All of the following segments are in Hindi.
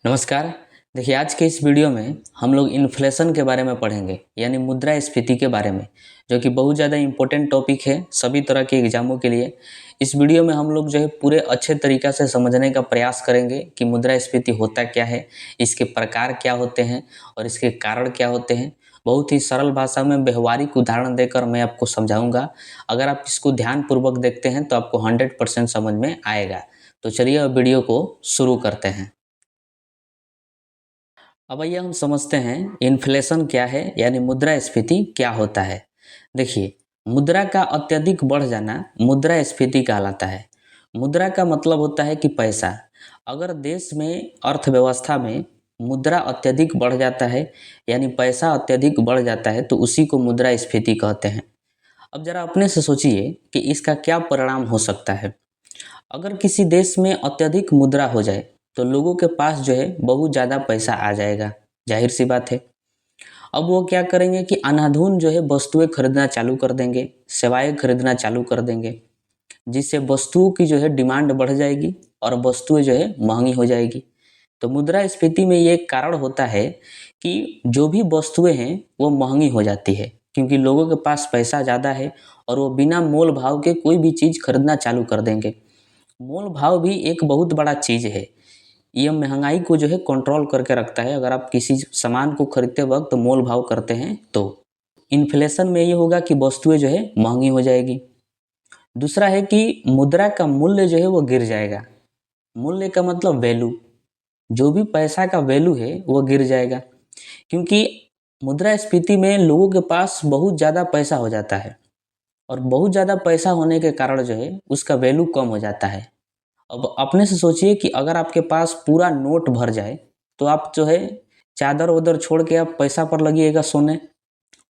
नमस्कार। देखिए, आज के इस वीडियो में हम लोग इन्फ्लेशन के बारे में पढ़ेंगे, यानी मुद्रास्फीति के बारे में, जो कि बहुत ज़्यादा इम्पोर्टेंट टॉपिक है सभी तरह के एग्जामों के लिए। इस वीडियो में हम लोग जो है पूरे अच्छे तरीक़ा से समझने का प्रयास करेंगे कि मुद्रास्फीति होता क्या है, इसके प्रकार क्या होते हैं और इसके कारण क्या होते हैं। बहुत ही सरल भाषा में व्यवहारिक उदाहरण देकर मैं आपको समझाऊँगा। अगर आप इसको ध्यानपूर्वक देखते हैं तो आपको 100% समझ में आएगा। तो चलिए अब वीडियो को शुरू करते हैं। अब आइए हम समझते हैं इन्फ्लेशन क्या है, यानी मुद्रास्फीति क्या होता है। देखिए, मुद्रा का अत्यधिक बढ़ जाना मुद्रास्फीति कहलाता है। मुद्रा का मतलब होता है कि पैसा। अगर देश में अर्थव्यवस्था में मुद्रा अत्यधिक बढ़ जाता है, यानी पैसा अत्यधिक बढ़ जाता है, तो उसी को मुद्रास्फीति कहते हैं। अब जरा अपने से सोचिए कि इसका क्या परिणाम हो सकता है। अगर किसी देश में अत्यधिक मुद्रा हो जाए तो लोगों के पास जो है बहुत ज़्यादा पैसा आ जाएगा, जाहिर सी बात है। अब वो क्या करेंगे कि अंधाधुंध जो है वस्तुएं खरीदना चालू कर देंगे, सेवाएं खरीदना चालू कर देंगे, जिससे वस्तुओं की जो है डिमांड बढ़ जाएगी और वस्तुएं जो है महंगी हो जाएगी। तो मुद्रास्फीति में ये एक कारण होता है कि जो भी वस्तुएं हैं वो महंगी हो जाती है, क्योंकि लोगों के पास पैसा ज़्यादा है और वो बिना मोल भाव के कोई भी चीज़ खरीदना चालू कर देंगे। मोल भाव भी एक बहुत बड़ा चीज़ है। ये महंगाई को जो है कंट्रोल करके रखता है। अगर आप किसी सामान को खरीदते वक्त मोल भाव करते हैं तो इन्फ्लेशन में ये होगा कि वस्तुएं जो है महंगी हो जाएगी। दूसरा है कि मुद्रा का मूल्य जो है वो गिर जाएगा। मूल्य का मतलब वैल्यू, जो भी पैसा का वैल्यू है वो गिर जाएगा, क्योंकि मुद्रास्फीति में लोगों के पास बहुत ज़्यादा पैसा हो जाता है और बहुत ज़्यादा पैसा होने के कारण जो है उसका वैल्यू कम हो जाता है। अब अपने से सोचिए कि अगर आपके पास पूरा नोट भर जाए तो आप जो है चादर उधर छोड़ के आप पैसा पर लगिएगा सोने।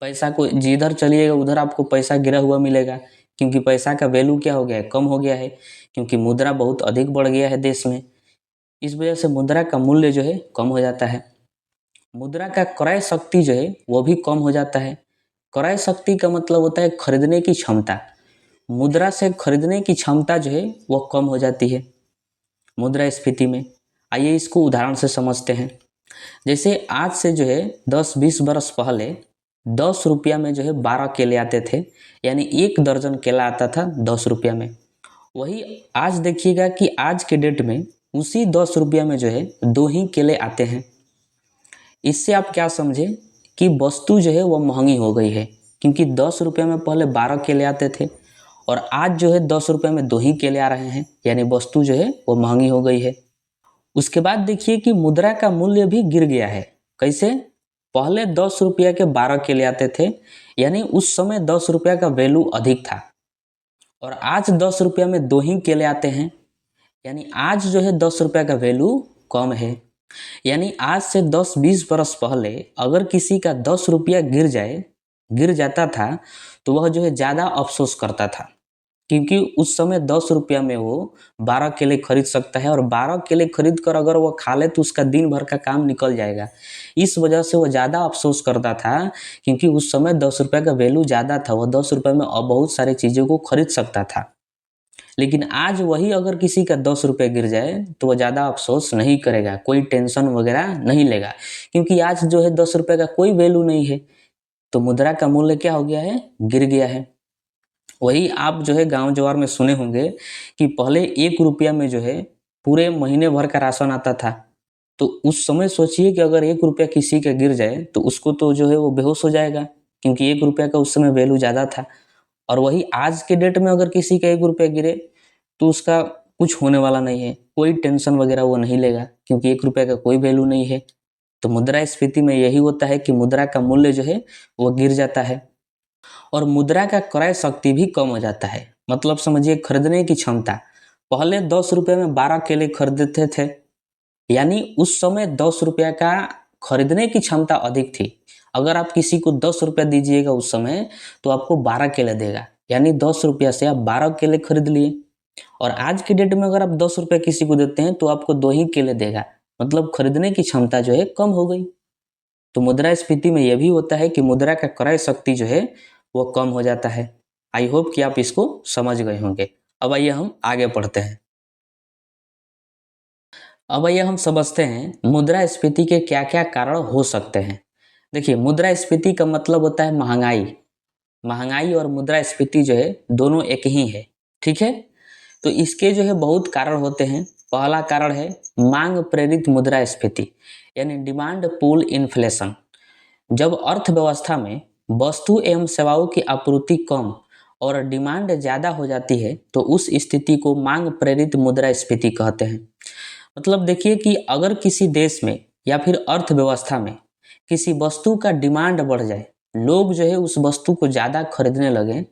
पैसा को जिधर चलिएगा उधर आपको पैसा गिरा हुआ मिलेगा, क्योंकि पैसा का वैल्यू क्या हो गया है, कम हो गया है, क्योंकि मुद्रा बहुत अधिक बढ़ गया है देश में। इस वजह से मुद्रा का मूल्य जो है कम हो जाता है। मुद्रा का क्रय शक्ति जो है वो भी कम हो जाता है। क्रय शक्ति का मतलब होता है खरीदने की क्षमता। मुद्रा से खरीदने की क्षमता जो है वो कम हो जाती है मुद्रास्फीति में। आइए इसको उदाहरण से समझते हैं। जैसे आज से जो है 10-20 बरस पहले 10 रुपया में जो है 12 केले आते थे, यानी 1 दर्जन केला आता था 10 रुपया में। वही आज देखिएगा कि आज के डेट में उसी 10 रुपया में जो है 2 ही केले आते हैं। इससे आप क्या समझे कि वस्तु जो है वो महंगी हो गई है, क्योंकि 10 रुपये में पहले 12 केले आते थे और आज जो है 10 रुपये में 2 ही केले आ रहे हैं, यानी वस्तु जो है वो महंगी हो गई है। उसके बाद देखिए कि मुद्रा का मूल्य भी गिर गया है। कैसे? पहले 10 रुपया के 12 केले आते थे, यानी उस समय 10 रुपया का वैल्यू अधिक था, और आज 10 रुपया में 2 ही केले आते हैं, यानी आज जो है 10 रुपया का वैल्यू कम है। यानी आज से 10-20 बरस पहले अगर किसी का 10 रुपया गिर जाता था तो वह जो है ज़्यादा अफसोस करता था, क्योंकि उस समय 10 रुपया में वो 12 केले खरीद सकता है और 12 केले खरीद कर अगर वो खा ले तो उसका दिन भर का काम निकल जाएगा। इस वजह से वो ज़्यादा अफसोस करता था, क्योंकि उस समय 10 रुपया का वैल्यू ज़्यादा था। वह 10 रुपये में बहुत सारी चीज़ों को खरीद सकता था। लेकिन आज वही अगर किसी का 10 रुपये गिर जाए तो वह ज़्यादा अफसोस नहीं करेगा, कोई टेंशन वगैरह नहीं लेगा, क्योंकि आज जो है 10 रुपये का कोई वैल्यू नहीं है। तो मुद्रा का मूल्य क्या हो गया है? गिर गया है। वही आप जो है गांव जवार में सुने होंगे कि पहले 1 रुपया में जो है पूरे महीने भर का राशन आता था। तो उस समय सोचिए कि अगर 1 रुपया किसी का गिर जाए तो उसको तो जो है वो बेहोश हो जाएगा, क्योंकि 1 रुपया का उस समय वैल्यू ज़्यादा था। और वही आज के डेट में अगर किसी का 1 रुपया गिरे तो उसका कुछ होने वाला नहीं है, कोई टेंशन वगैरह वो नहीं लेगा, क्योंकि 1 रुपया का कोई वैल्यू नहीं है। तो मुद्रास्फीति में यही होता है कि मुद्रा का मूल्य जो है वो गिर जाता है और मुद्रा का क्रय शक्ति भी कम हो जाता है। मतलब समझिए खरीदने की क्षमता। पहले 10 रुपये में 12 केले खरीदते थे, यानी उस समय 10 रुपया का खरीदने की क्षमता अधिक थी। अगर आप किसी को 10 रुपया दीजिएगा उस समय तो आपको 12 केले देगा, यानी 10 रुपया से आप 12 केले खरीद लिए। और आज के डेट में अगर आप 10 रुपया किसी को देते हैं तो आपको 2 ही केले देगा, मतलब खरीदने की क्षमता जो है कम हो गई। तो मुद्रास्फीति में यह भी होता है कि मुद्रा का क्रय शक्ति जो है वो कम हो जाता है। आई होप कि आप इसको समझ गए होंगे। अब आइए हम आगे पढ़ते हैं। अब आइए हम समझते हैं मुद्रास्फीति के क्या क्या कारण हो सकते हैं। देखिए, मुद्रास्फीति का मतलब होता है महंगाई। महंगाई और मुद्रास्फीति जो है दोनों एक ही है, ठीक है। तो इसके जो है बहुत कारण होते हैं। पहला कारण है मांग प्रेरित मुद्रास्फीति, यानी डिमांड पुल इन्फ्लेशन। जब अर्थव्यवस्था में वस्तु एवं सेवाओं की आपूर्ति कम और डिमांड ज़्यादा हो जाती है तो उस स्थिति को मांग प्रेरित मुद्रास्फीति कहते हैं। मतलब देखिए कि अगर किसी देश में या फिर अर्थव्यवस्था में किसी वस्तु का डिमांड बढ़ जाए, लोग जो है उस वस्तु को ज़्यादा खरीदने लगें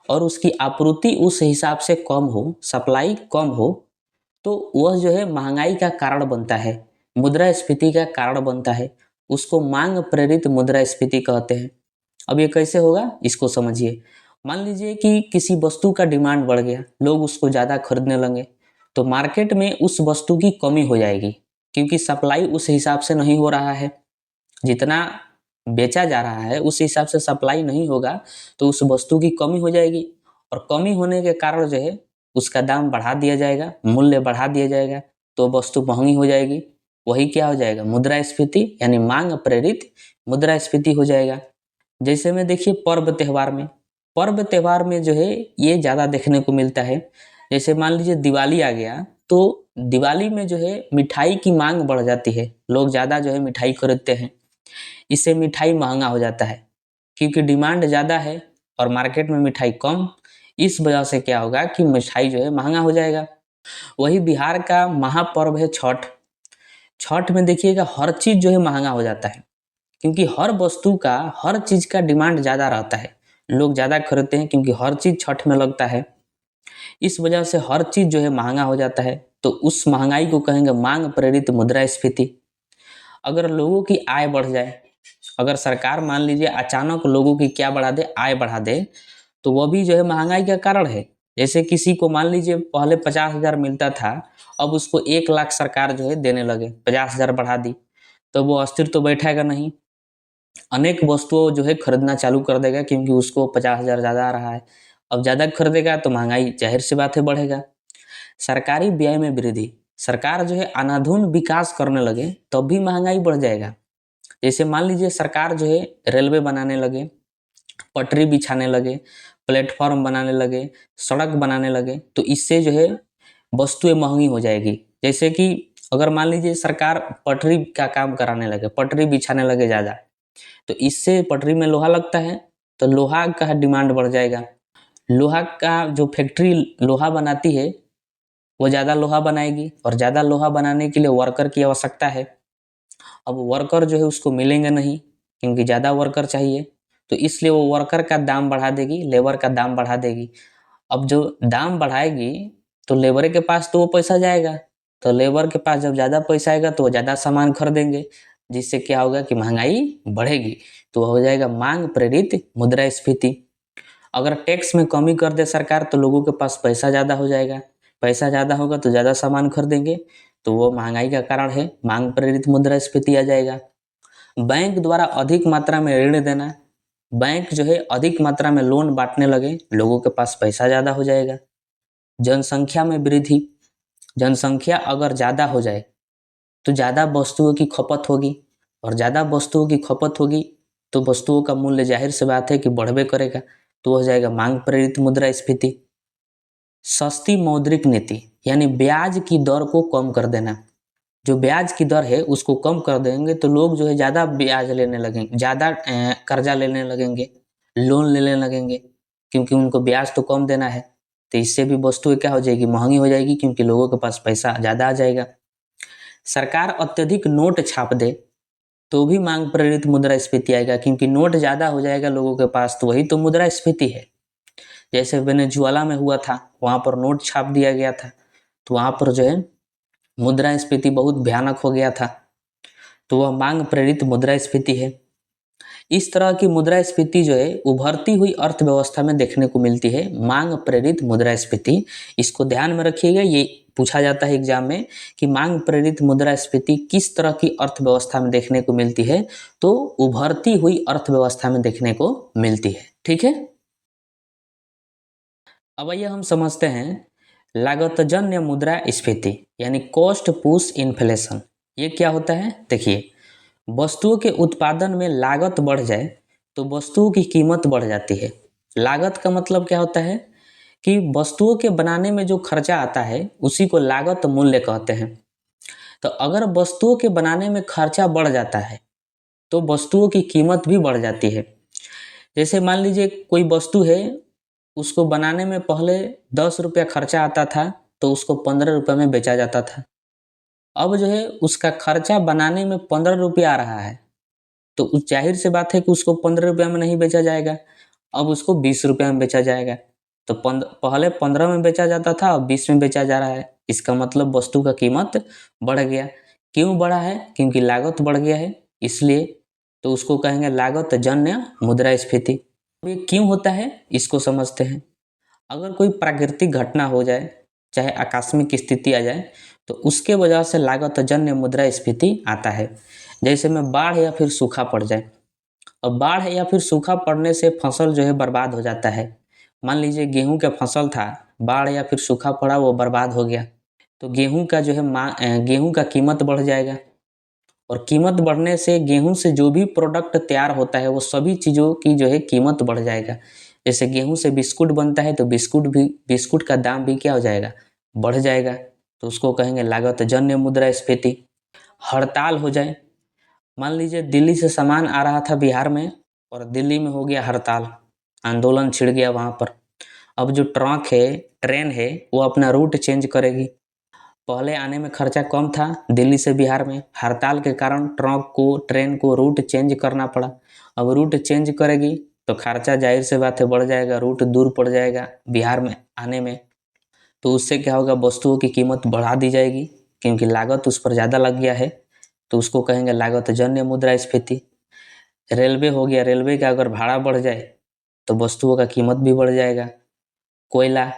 और उसकी आपूर्ति उस हिसाब से कम हो, सप्लाई कम हो, तो वह जो है महंगाई का कारण बनता है, मुद्रास्फीति का कारण बनता है। उसको मांग प्रेरित मुद्रास्फीति कहते हैं। अब ये कैसे होगा इसको समझिए। मान लीजिए कि किसी वस्तु का डिमांड बढ़ गया, लोग उसको ज़्यादा खरीदने लगे, तो मार्केट में उस वस्तु की कमी हो जाएगी, क्योंकि सप्लाई उस हिसाब से नहीं हो रहा है। जितना बेचा जा रहा है उस हिसाब से सप्लाई नहीं होगा तो उस वस्तु की कमी हो जाएगी, और कमी होने के कारण जो है उसका दाम बढ़ा दिया जाएगा, मूल्य बढ़ा दिया जाएगा, तो वस्तु महंगी हो जाएगी। वही क्या हो जाएगा, मुद्रास्फीति, यानी मांग प्रेरित मुद्रास्फीति हो जाएगा। जैसे में देखिए पर्व त्योहार में जो है ये ज़्यादा देखने को मिलता है। जैसे मान लीजिए दिवाली आ गया, तो दिवाली में जो है मिठाई की मांग बढ़ जाती है, लोग ज़्यादा जो है मिठाई खरीदते हैं। इससे मिठाई महंगा हो जाता है, क्योंकि डिमांड ज़्यादा है और मार्केट में मिठाई कम। इस वजह से क्या होगा कि मिठाई जो है महंगा हो जाएगा। वही बिहार का महापर्व है छठ। छठ में देखिएगा हर चीज़ जो है महंगा हो जाता है, क्योंकि हर वस्तु का, हर चीज़ का डिमांड ज़्यादा रहता है, लोग ज़्यादा खरीदते हैं क्योंकि हर चीज़ छठ में लगता है। इस वजह से हर चीज़ जो है महंगा हो जाता है, तो उस महंगाई को कहेंगे मांग प्रेरित मुद्रास्फीति। अगर लोगों की आय बढ़ जाए, अगर सरकार मान लीजिए अचानक लोगों की क्या बढ़ा दे, आय बढ़ा दे, तो वह भी जो है महंगाई का कारण है। जैसे किसी को मान लीजिए पहले 50,000 मिलता था, अब उसको 1 लाख सरकार जो है देने लगे, 50,000 बढ़ा दी, तो वो अस्थिर तो बैठेगा नहीं, अनेक वस्तुओं जो है खरीदना चालू कर देगा, क्योंकि उसको 50,000 ज़्यादा आ रहा है। अब ज़्यादा खरीदेगा तो महंगाई जाहिर सी बात है बढ़ेगा। सरकारी व्यय में वृद्धि, सरकार जो है अनाधुन विकास करने लगे तब भी महंगाई बढ़ जाएगा। जैसे मान लीजिए सरकार जो है रेलवे बनाने लगे, पटरी बिछाने लगे, प्लेटफॉर्म बनाने लगे, सड़क बनाने लगे, तो इससे जो है वस्तुएं महंगी हो जाएगी। जैसे कि अगर मान लीजिए सरकार पटरी का काम कराने लगे, पटरी बिछाने लगे ज़्यादा, तो इससे पटरी में लोहा लगता है, तो लोहा का डिमांड बढ़ जाएगा। लोहा का जो फैक्ट्री लोहा बनाती है वो ज़्यादा लोहा बनाएगी, और ज़्यादा लोहा बनाने के लिए वर्कर की आवश्यकता है। अब वर्कर जो है उसको मिलेंगे नहीं, क्योंकि ज़्यादा वर्कर चाहिए, तो इसलिए वो वर्कर का दाम बढ़ा देगी, लेबर का दाम बढ़ा देगी। अब जो दाम बढ़ाएगी तो लेबर के पास तो वो पैसा जाएगा, तो लेबर के पास जब ज़्यादा पैसा आएगा तो वो ज़्यादा सामान खरीदेंगे, जिससे क्या होगा कि महंगाई बढ़ेगी। तो हो जाएगा मांग प्रेरित मुद्रास्फीति। अगर टैक्स में कमी कर दे सरकार तो लोगों के पास पैसा ज़्यादा हो जाएगा, पैसा ज़्यादा होगा तो ज़्यादा सामान खरीदेंगे, तो वो महंगाई का कारण है, मांग प्रेरित मुद्रास्फीति आ जाएगा। बैंक द्वारा अधिक मात्रा में ऋण देना, बैंक जो है अधिक मात्रा में लोन बांटने लगे, लोगों के पास पैसा ज़्यादा हो जाएगा। जनसंख्या में वृद्धि, जनसंख्या अगर ज़्यादा हो जाए तो ज़्यादा वस्तुओं की खपत होगी, और ज़्यादा वस्तुओं की खपत होगी तो वस्तुओं का मूल्य जाहिर सी बात है कि बढ़बे करेगा, तो हो जाएगा मांग प्रेरित मुद्रास्फीति। सस्ती मौद्रिक नीति, यानी ब्याज की दर को कम कर देना। जो ब्याज की दर है उसको कम कर देंगे तो लोग जो है ज़्यादा ब्याज लेने लगेंगे, ज़्यादा कर्जा लेने लगेंगे, लोन लेने लगेंगे, क्योंकि उनको ब्याज तो कम देना है। तो इससे भी वस्तुएं क्या हो जाएगी, महंगी हो जाएगी, क्योंकि लोगों के पास पैसा ज़्यादा आ जाएगा। सरकार अत्यधिक नोट छाप दे तो भी मांग प्रेरित मुद्रास्फीति आएगा, क्योंकि नोट ज़्यादा हो जाएगा लोगों के पास, तो वही तो मुद्रास्फीति है। जैसे वेनेजुएला में हुआ था, वहाँ पर नोट छाप दिया गया था, तो वहाँ पर जो है मुद्रास्फीति बहुत भयानक हो गया था, तो वह मांग प्रेरित मुद्रास्फीति है। इस तरह की मुद्रास्फीति जो है उभरती हुई अर्थव्यवस्था में देखने को मिलती है, मांग प्रेरित मुद्रास्फीति। इसको ध्यान में रखिएगा, ये पूछा जाता है एग्जाम में कि मांग प्रेरित मुद्रास्फीति किस तरह की अर्थव्यवस्था में देखने को मिलती है, तो उभरती हुई अर्थव्यवस्था में देखने को मिलती है। ठीक है, अब आइए हम समझते हैं लागतजन्य मुद्रास्फीति यानी कॉस्ट पुश इन्फ्लेशन, ये क्या होता है? देखिए, वस्तुओं के उत्पादन में लागत बढ़ जाए तो वस्तुओं की कीमत बढ़ जाती है। लागत का मतलब क्या होता है कि वस्तुओं के बनाने में जो खर्चा आता है उसी को लागत मूल्य कहते हैं। तो अगर वस्तुओं के बनाने में खर्चा बढ़ जाता है तो वस्तुओं की कीमत भी बढ़ जाती है। जैसे मान लीजिए कोई वस्तु है, उसको बनाने में पहले 10 रुपया खर्चा आता था तो उसको 15 रुपये में बेचा जाता था। अब जो है उसका खर्चा बनाने में 15 रुपया आ रहा है, तो उस जाहिर सी बात है कि उसको 15 रुपया में नहीं बेचा जाएगा, अब उसको 20 रुपया में बेचा जाएगा। तो पहले 15 में बेचा जाता था, अब 20 में बेचा जा रहा है। इसका मतलब वस्तु का कीमत बढ़ गया। क्यों बढ़ा है? क्योंकि लागत बढ़ गया है, इसलिए। तो उसको कहेंगे लागत जन्य मुद्रास्फीति। अब ये क्यों होता है इसको समझते हैं। अगर कोई प्राकृतिक घटना हो जाए, चाहे आकस्मिक स्थिति आ जाए, तो उसके वजह से लागत जन्य मुद्रास्फीति आता है। जैसे में बाढ़ या फिर सूखा पड़ जाए। अब बाढ़ या फिर सूखा पड़ने से फसल जो है बर्बाद हो जाता है। मान लीजिए गेहूं का फसल था, बाढ़ या फिर सूखा पड़ा, वो बर्बाद हो गया, तो गेहूं का जो है गेहूं का कीमत बढ़ जाएगा। और कीमत बढ़ने से गेहूं से जो भी प्रोडक्ट तैयार होता है वो सभी चीज़ों की जो है कीमत बढ़ जाएगा। जैसे गेहूं से बिस्कुट बनता है तो बिस्कुट का दाम भी क्या हो जाएगा? बढ़ जाएगा। तो उसको कहेंगे लागत जन्य मुद्रास्फीति। हड़ताल हो जाए, मान लीजिए दिल्ली से सामान आ रहा था बिहार में और दिल्ली में हो गया हड़ताल, आंदोलन छिड़ गया वहाँ पर। अब जो ट्रक है, ट्रेन है, वो अपना रूट चेंज करेगी। पहले आने में खर्चा कम था दिल्ली से बिहार में, हड़ताल के कारण ट्रक को, ट्रेन को रूट चेंज करना पड़ा। अब रूट चेंज करेगी तो खर्चा जाहिर से बात है बढ़ जाएगा, रूट दूर पड़ जाएगा बिहार में आने में। तो उससे क्या होगा? वस्तुओं की कीमत बढ़ा दी जाएगी क्योंकि लागत उस पर ज़्यादा लग गया है। तो उसको कहेंगे लागत जन्य मुद्रास्फीति। रेलवे हो गया, रेलवे का अगर भाड़ा बढ़ जाए तो वस्तुओं का कीमत भी बढ़ जाएगा। कोयला,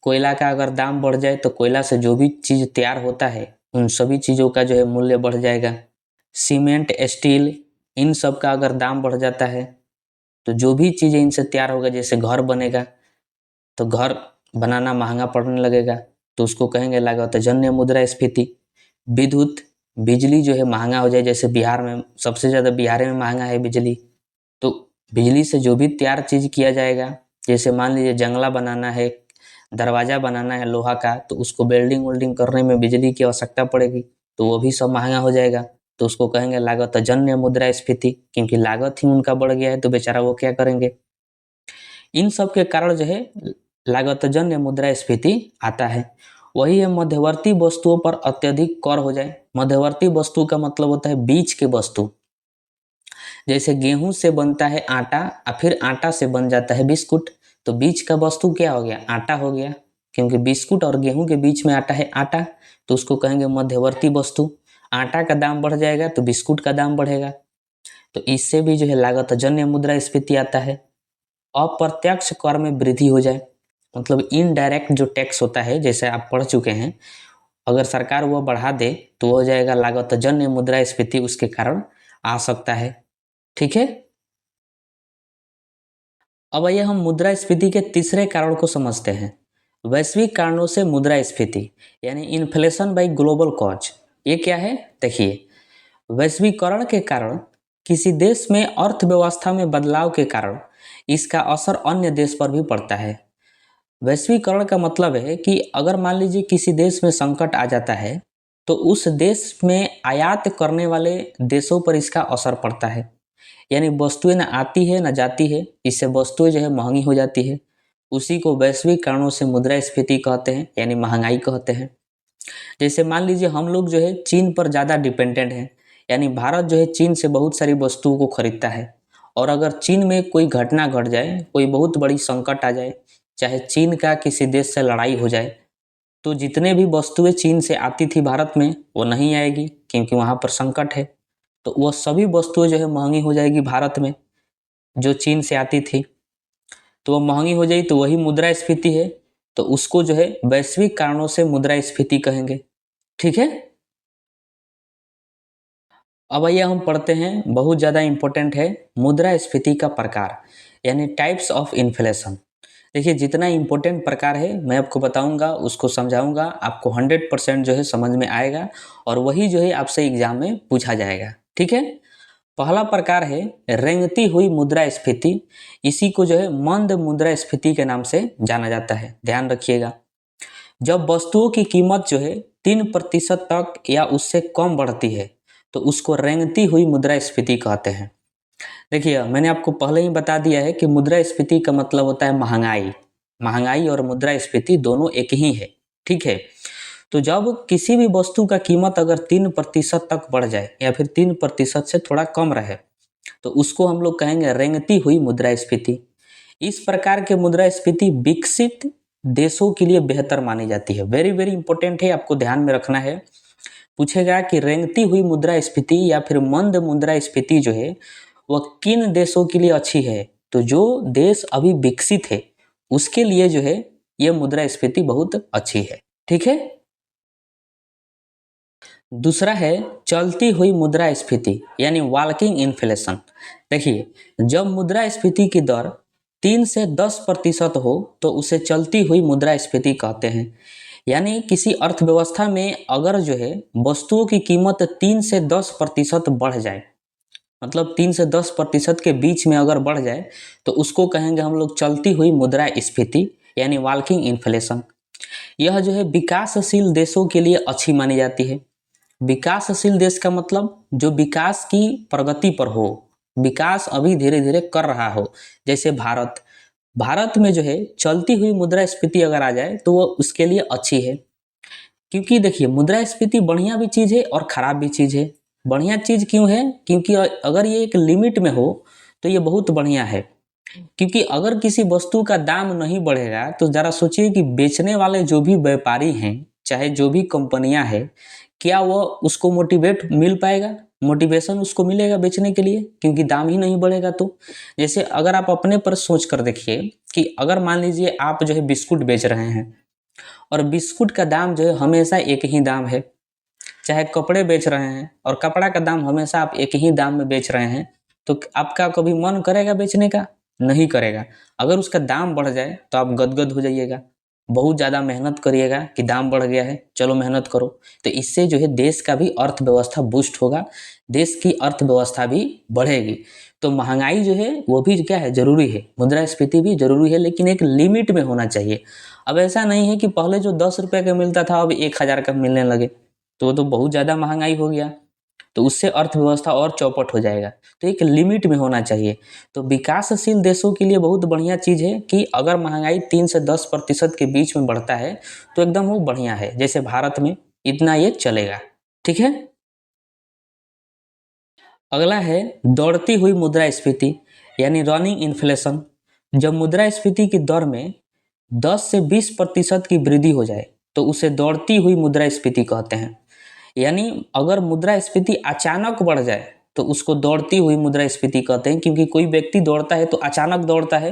कोयला का अगर दाम बढ़ जाए तो कोयला से जो भी चीज़ तैयार होता है उन सभी चीज़ों का जो है मूल्य बढ़ जाएगा। सीमेंट, स्टील, इन सब का अगर दाम बढ़ जाता है तो जो भी चीज़ें इनसे तैयार होगा, जैसे घर बनेगा तो घर बनाना महंगा पड़ने लगेगा, तो उसको कहेंगे लागत जन्य मुद्रास्फीति। विद्युत, बिजली जो है महंगा हो जाए, जैसे बिहार में सबसे ज़्यादा बिहार में महंगा है बिजली, तो बिजली से जो भी तैयार चीज़ किया जाएगा, जैसे मान लीजिए जंगला बनाना है, दरवाज़ा बनाना है लोहा का, तो उसको वेल्डिंग वेल्डिंग करने में बिजली की आवश्यकता पड़ेगी, तो वो भी सब महंगा हो जाएगा। तो उसको कहेंगे लागत जन्य मुद्रास्फीति, क्योंकि लागत ही उनका बढ़ गया है तो बेचारा वो क्या करेंगे। इन सब के कारण जो है लागतजन्य मुद्रास्फीति आता है। वही है मध्यवर्ती वस्तुओं पर अत्यधिक कर हो जाए। मध्यवर्ती वस्तु का मतलब होता है बीच के वस्तु। जैसे गेहूं से बनता है आटा और फिर आटा से बन जाता है बिस्कुट, तो बीच का वस्तु क्या हो गया? आटा हो गया, क्योंकि बिस्कुट और गेहूं के बीच में आटा है आटा, तो उसको कहेंगे मध्यवर्ती वस्तु। आटा का दाम बढ़ जाएगा तो बिस्कुट का दाम बढ़ेगा, तो इससे भी जो है लागतजन्य मुद्रास्फीति आता है। अप्रत्यक्ष कर में वृद्धि हो जाए, मतलब इनडायरेक्ट जो टैक्स होता है, जैसे आप पढ़ चुके हैं, अगर सरकार वो बढ़ा दे तो हो जाएगा लागतजन्य मुद्रास्फीति, उसके कारण आ सकता है। ठीक है। अब आइए हम मुद्रास्फीति के तीसरे कारण को समझते हैं। वैश्विक कारणों से मुद्रास्फीति यानी इन्फ्लेशन बाय ग्लोबल कॉज। ये क्या है? देखिए, वैश्वीकरण के कारण किसी देश में अर्थव्यवस्था में बदलाव के कारण इसका असर अन्य देश पर भी पड़ता है। वैश्वीकरण का मतलब है कि अगर मान लीजिए किसी देश में संकट आ जाता है तो उस देश में आयात करने वाले देशों पर इसका असर पड़ता है। यानी वस्तुएं ना आती है ना जाती है, इससे वस्तुएं जो है महंगी हो जाती है। उसी को वैश्विक कारणों से मुद्रास्फीति कहते हैं, यानी महंगाई कहते हैं। जैसे मान लीजिए हम लोग जो है चीन पर ज़्यादा डिपेंडेंट हैं, यानी भारत जो है चीन से बहुत सारी वस्तुओं को खरीदता है। और अगर चीन में कोई घटना घट जाए, कोई बहुत बड़ी संकट आ जाए, चाहे चीन का किसी देश से लड़ाई हो जाए, तो जितने भी वस्तुएं चीन से आती थी भारत में वो नहीं आएगी, क्योंकि वहाँ पर संकट है। तो वह सभी वस्तुएं जो है महंगी हो जाएगी भारत में, जो चीन से आती थी, तो वह महंगी हो जाएगी, तो वही मुद्रास्फीति है। तो उसको जो है वैश्विक कारणों से मुद्रास्फीति कहेंगे। ठीक है। अब आइए हम पढ़ते हैं, बहुत ज़्यादा इंपॉर्टेंट है, मुद्रास्फीति का प्रकार यानी टाइप्स ऑफ इन्फ्लेशन। देखिए जितना इम्पोर्टेंट प्रकार है मैं आपको बताऊंगा, उसको समझाऊंगा, आपको 100% जो है समझ में आएगा और वही जो है आपसे एग्जाम में पूछा जाएगा। ठीक है। पहला प्रकार है रेंगती हुई मुद्रास्फीति। इसी को जो है मंद मुद्रास्फीति के नाम से जाना जाता है। ध्यान रखिएगा, जब वस्तुओं की कीमत जो है 3% तक या उससे कम बढ़ती है तो उसको रेंगती हुई मुद्रास्फीति कहते हैं। देखिए मैंने आपको पहले ही बता दिया है कि मुद्रास्फीति का मतलब होता है महंगाई। महंगाई और मुद्रास्फीति दोनों एक ही है। ठीक है। तो जब किसी भी वस्तु का कीमत अगर 3% तक बढ़ जाए या फिर 3% से थोड़ा कम रहे तो उसको हम लोग कहेंगे रेंगती हुई मुद्रास्फीति। इस प्रकार के मुद्रास्फीति विकसित देशों के लिए बेहतर मानी जाती है। वेरी वेरी इंपॉर्टेंट है, आपको ध्यान में रखना है। पूछेगा कि रेंगती हुई मुद्रास्फीति या फिर मंद मुद्रास्फीति जो है वह किन देशों के लिए अच्छी है। तो जो देश अभी विकसित है उसके लिए जो है यह मुद्रास्फीति बहुत अच्छी है। ठीक है। दूसरा है चलती हुई मुद्रास्फीति यानी वॉकिंग इन्फ्लेशन। देखिए जब मुद्रास्फीति की दर 3 से 10% हो तो उसे चलती हुई मुद्रास्फीति कहते हैं। यानी किसी अर्थव्यवस्था में अगर जो है वस्तुओं की कीमत 3 से 10% बढ़ जाए, मतलब 3 से 10% के बीच में अगर बढ़ जाए तो उसको कहेंगे हम लोग चलती हुई मुद्रास्फीति यानी वॉकिंग इन्फ्लेशन। यह जो है विकासशील देशों के लिए अच्छी मानी जाती है। विकासशील देश का मतलब जो विकास की प्रगति पर हो, विकास अभी धीरे धीरे कर रहा हो, जैसे भारत। भारत में जो है चलती हुई मुद्रास्फीति अगर आ जाए तो वो उसके लिए अच्छी है। क्योंकि देखिए मुद्रास्फीति बढ़िया भी चीज़ है और ख़राब भी चीज़ है। बढ़िया चीज़ क्यों है? क्योंकि अगर ये एक लिमिट में हो तो ये बहुत बढ़िया है। क्योंकि अगर किसी वस्तु का दाम नहीं बढ़ेगा तो ज़रा सोचिए कि बेचने वाले जो भी व्यापारी हैं, चाहे जो भी कंपनियां हैं, क्या वो उसको मोटिवेट मिल पाएगा? मोटिवेशन उसको मिलेगा बेचने के लिए? क्योंकि दाम ही नहीं बढ़ेगा। तो जैसे अगर आप अपने पर सोच कर देखिए कि अगर मान लीजिए आप जो है बिस्कुट बेच रहे हैं और बिस्कुट का दाम जो है हमेशा एक ही दाम है, चाहे कपड़े बेच रहे हैं और कपड़ा का दाम हमेशा आप एक ही दाम में बेच रहे हैं, तो आपका कभी मन करेगा बेचने का? नहीं करेगा। अगर उसका दाम बढ़ जाए तो आप गदगद हो जाइएगा, बहुत ज़्यादा मेहनत करिएगा कि दाम बढ़ गया है, चलो मेहनत करो। तो इससे जो है देश का भी अर्थव्यवस्था बूस्ट होगा, देश की अर्थव्यवस्था भी बढ़ेगी। तो महंगाई जो है वो भी क्या है, जरूरी है। मुद्रास्फीति भी जरूरी है, लेकिन एक लिमिट में होना चाहिए। अब ऐसा नहीं है कि पहले जो 10 रुपये का मिलता था अब 1,000 का मिलने लगे, तो वो तो बहुत ज़्यादा महंगाई हो गया। तो उससे अर्थव्यवस्था और चौपट हो जाएगा। तो एक लिमिट में होना चाहिए। तो विकासशील देशों के लिए बहुत बढ़िया चीज़ है कि अगर महंगाई 3 से 10% के बीच में बढ़ता है तो एकदम वो बढ़िया है। जैसे भारत में इतना ये चलेगा। ठीक है। अगला है दौड़ती हुई मुद्रास्फीति यानी रनिंग इन्फ्लेशन। जब मुद्रास्फीति की दर में 10 से 20% की वृद्धि हो जाए तो उसे दौड़ती हुई मुद्रास्फीति कहते हैं। यानी अगर मुद्रास्फीति अचानक बढ़ जाए तो उसको दौड़ती हुई मुद्रास्फीति कहते हैं। क्योंकि कोई व्यक्ति दौड़ता है तो अचानक दौड़ता है,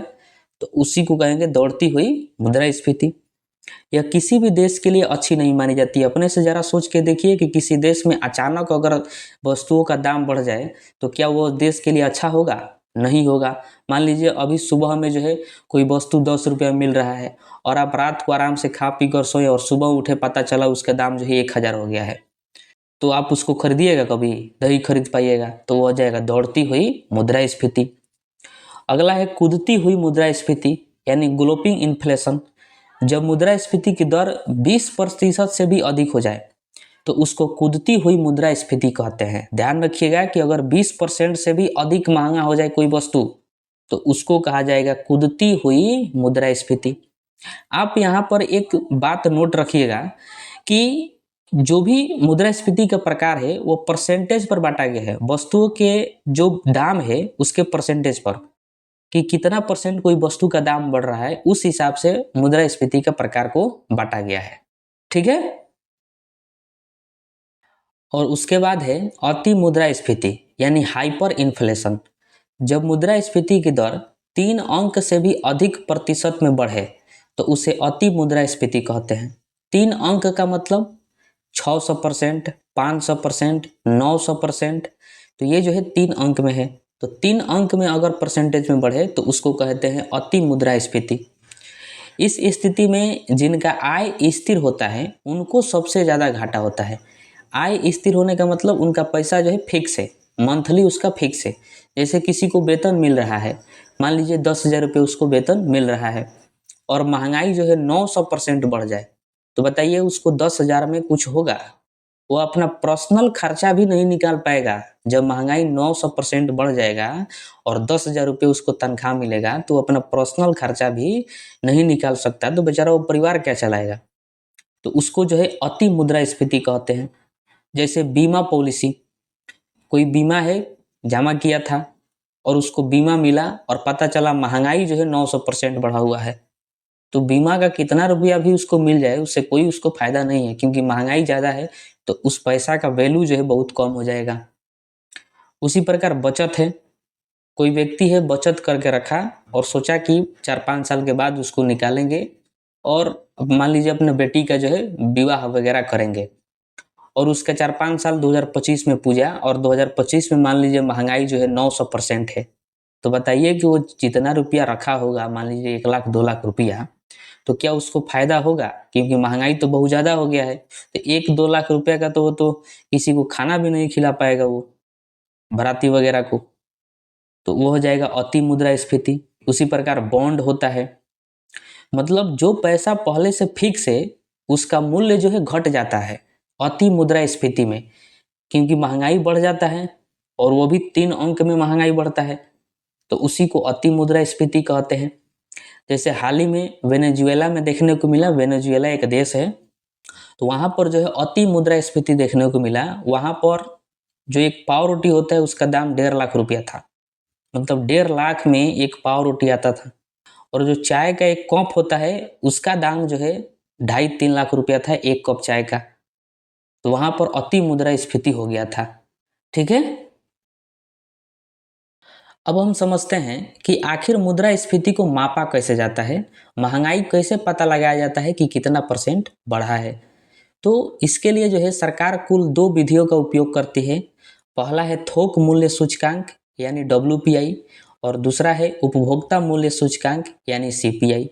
तो उसी को कहेंगे दौड़ती हुई मुद्रास्फीति। यह किसी भी देश के लिए अच्छी नहीं मानी जाती है। अपने से ज़रा सोच के देखिए कि किसी देश में अचानक अगर वस्तुओं का दाम बढ़ जाए तो क्या वो देश के लिए अच्छा होगा? नहीं होगा। मान लीजिए अभी सुबह में जो है कोई वस्तु 10 रुपये में मिल रहा है और आप रात को आराम से खा पी कर सोए और सुबह उठे पता चला उसका दाम जो है 1,000 हो गया है, तो आप उसको खरीदिएगा? कभी नहीं खरीद पाइएगा। तो वो हो जाएगा दौड़ती हुई मुद्रास्फीति। अगला है कूदती हुई मुद्रास्फीति यानी ग्लोपिंग इन्फ्लेशन। जब मुद्रास्फीति की दर 20% से भी अधिक हो जाए तो उसको कूदती हुई मुद्रास्फीति कहते हैं। ध्यान रखिएगा कि अगर 20% से भी अधिक महंगा हो जाए कोई वस्तु तो उसको कहा जाएगा कूदती हुई मुद्रास्फीति। आप यहाँ पर एक बात नोट रखिएगा कि जो भी मुद्रास्फीति का प्रकार है वो परसेंटेज पर बांटा गया है। वस्तुओं के जो दाम है उसके परसेंटेज पर, कि कितना परसेंट कोई वस्तु का दाम बढ़ रहा है, उस हिसाब से मुद्रास्फीति का प्रकार को बांटा गया है। ठीक है। और उसके बाद है अति मुद्रास्फीति यानी हाइपर इन्फ्लेशन। जब मुद्रास्फीति की दर 3 अंक से भी अधिक प्रतिशत में बढ़े तो उसे अति मुद्रास्फीति कहते हैं। 3 अंक का मतलब 600%, 500%, 900%। तो ये जो है 3 अंक में है। तो 3 अंक में अगर परसेंटेज में बढ़े तो उसको कहते हैं अति मुद्रास्फीति। इस स्थिति में जिनका आय स्थिर होता है उनको सबसे ज़्यादा घाटा होता है। आय स्थिर होने का मतलब उनका पैसा जो है फिक्स है, मंथली उसका फिक्स है। जैसे किसी को वेतन मिल रहा है, मान लीजिए 10,000 रुपये उसको वेतन मिल रहा है और महंगाई जो है 900% बढ़ जाए, तो बताइए उसको 10,000 में कुछ होगा? वो अपना पर्सनल खर्चा भी नहीं निकाल पाएगा। जब महंगाई 900% बढ़ जाएगा और 10,000 रुपये उसको तनख्वाह मिलेगा तो अपना पर्सनल खर्चा भी नहीं निकाल सकता, तो बेचारा वो परिवार क्या चलाएगा? तो उसको जो है अति मुद्रास्फीति कहते हैं। जैसे बीमा पॉलिसी, कोई बीमा है, जमा किया था और उसको बीमा मिला और पता चला महंगाई जो है 900% बढ़ा हुआ है, तो बीमा का कितना रुपया भी उसको मिल जाए उससे कोई उसको फायदा नहीं है, क्योंकि महंगाई ज़्यादा है तो उस पैसा का वैल्यू जो है बहुत कम हो जाएगा। उसी प्रकार बचत है, कोई व्यक्ति है बचत करके रखा और सोचा कि 4-5 साल के बाद उसको निकालेंगे और मान लीजिए अपने बेटी का जो है विवाह वगैरह करेंगे, और उसका 4-5 साल 2025 में पूजा और 2025 में मान लीजिए महंगाई जो है 900% है, तो बताइए कि वो जितना रुपया रखा होगा, मान लीजिए 1 लाख 2 लाख रुपया, तो क्या उसको फायदा होगा? क्योंकि महंगाई तो बहुत ज़्यादा हो गया है। तो 1-2 लाख रुपए का तो वो तो किसी को खाना भी नहीं खिला पाएगा वो, बाराती वगैरह को। तो वो हो जाएगा अति मुद्रास्फीति। उसी प्रकार बॉन्ड होता है, मतलब जो पैसा पहले से फिक्स है उसका मूल्य जो है घट जाता है अति मुद्रास्फीति में, क्योंकि महंगाई बढ़ जाता है और वो भी 3 अंक में महंगाई बढ़ता है, तो उसी को अति मुद्रास्फीति कहते हैं। जैसे हाल ही में वेनेजुएला में देखने को मिला, वेनेजुएला एक देश है, तो वहाँ पर जो है अति मुद्रास्फीति देखने को मिला। वहाँ पर जो एक पाव रोटी होता है उसका दाम 1.5 लाख रुपया था, मतलब 1.5 लाख में एक पाव रोटी आता था। और जो चाय का एक कप होता है उसका दाम जो है 2.5-3 लाख रुपया था एक कप चाय का। तो वहाँ पर अति मुद्रास्फीति हो गया था। ठीक है, अब हम समझते हैं कि आखिर मुद्रास्फीति को मापा कैसे जाता है, महंगाई कैसे पता लगाया जाता है कि कितना परसेंट बढ़ा है। तो इसके लिए जो है सरकार कुल 2 विधियों का उपयोग करती है। पहला है थोक मूल्य सूचकांक यानी WPI, और दूसरा है उपभोक्ता मूल्य सूचकांक यानी CPI।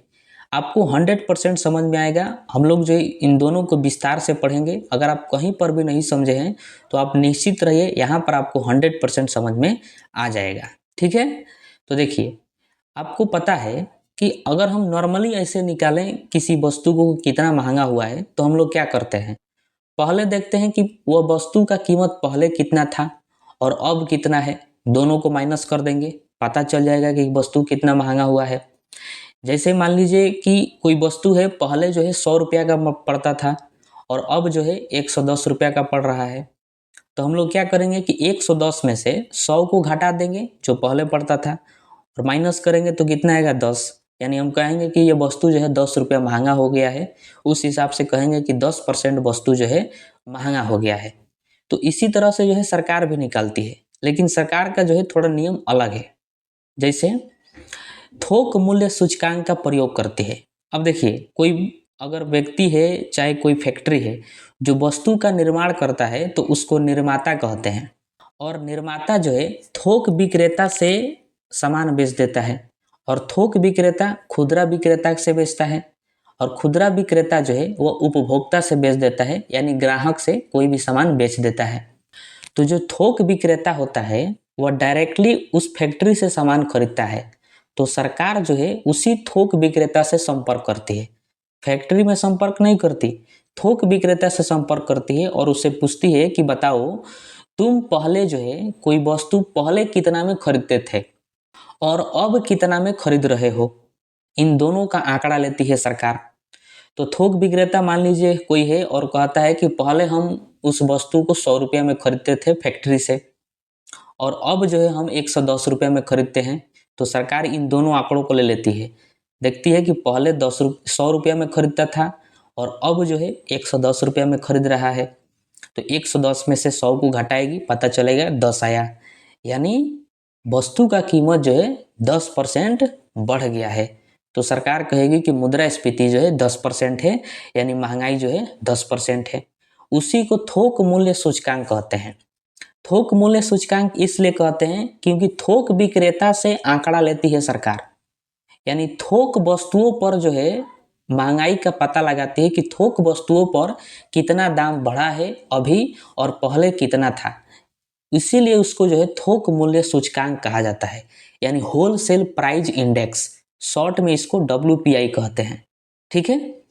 आपको 100% समझ में आएगा। हम लोग जो इन दोनों को विस्तार से पढ़ेंगे। अगर आप कहीं पर भी नहीं समझे हैं तो आप निश्चित रहिए, यहाँ पर आपको 100% समझ में आ जाएगा। ठीक है, तो देखिए, आपको पता है कि अगर हम नॉर्मली ऐसे निकालें किसी वस्तु को कितना महंगा हुआ है, तो हम लोग क्या करते हैं, पहले देखते हैं कि वह वस्तु का कीमत पहले कितना था और अब कितना है, दोनों को माइनस कर देंगे, पता चल जाएगा कि वस्तु कितना महंगा हुआ है। जैसे मान लीजिए कि कोई वस्तु है, पहले जो है 100 रुपया का पड़ता था और अब जो है 110 रुपया का पड़ रहा है, तो हम लोग क्या करेंगे कि 110 में से 100 को घटा देंगे जो पहले पड़ता था और माइनस करेंगे तो कितना आएगा 10, यानी हम कहेंगे कि ये वस्तु जो है 10 रुपया महंगा हो गया है। उस हिसाब से कहेंगे कि 10% वस्तु जो है महंगा हो गया है। तो इसी तरह से जो है सरकार भी निकालती है, लेकिन सरकार का जो है थोड़ा नियम अलग है। जैसे थोक मूल्य सूचकांक का प्रयोग करते हैं। अब देखिए, कोई अगर व्यक्ति है चाहे कोई फैक्ट्री है जो वस्तु का निर्माण करता है तो उसको निर्माता कहते हैं, और निर्माता जो है थोक विक्रेता से सामान बेच देता है और थोक विक्रेता खुदरा विक्रेता से बेचता है और खुदरा विक्रेता जो है वो उपभोक्ता से बेच देता है, यानी ग्राहक से कोई भी सामान बेच देता है। तो जो थोक विक्रेता होता है वह डायरेक्टली उस फैक्ट्री से सामान खरीदता है, तो सरकार जो है उसी थोक विक्रेता से संपर्क करती है, फैक्ट्री में संपर्क नहीं करती, थोक विक्रेता से संपर्क करती है और उससे पूछती है कि बताओ तुम पहले जो है कोई वस्तु पहले कितना में खरीदते थे और अब कितना में खरीद रहे हो, इन दोनों का आंकड़ा लेती है सरकार। तो थोक विक्रेता मान लीजिए कोई है और कहता है कि पहले हम उस वस्तु को 100 रुपया में खरीदते थे फैक्ट्री से और अब जो है हम 110 रुपये में खरीदते हैं, तो सरकार इन दोनों आंकड़ों को ले लेती है, देखती है कि पहले 100 रुपया में खरीदता था और अब जो है 110 रुपया में खरीद रहा है, तो 110 में से 100 को घटाएगी, पता चलेगा 10 आया, यानी वस्तु का कीमत जो है 10% बढ़ गया है। तो सरकार कहेगी कि मुद्रास्फीति जो है 10% है, यानी महंगाई जो है 10% है। उसी को थोक मूल्य सूचकांक कहते हैं। थोक मूल्य सूचकांक इसलिए कहते हैं क्योंकि थोक विक्रेता से आंकड़ा लेती है सरकार, यानी थोक वस्तुओं पर जो है महंगाई का पता लगाती है कि थोक वस्तुओं पर कितना दाम बढ़ा है अभी और पहले कितना था। इसीलिए उसको जो है थोक मूल्य सूचकांक कहा जाता है, यानी होलसेल प्राइस इंडेक्स, शॉर्ट में इसको डब्ल्यूपीआई कहते हैं। ठीक है।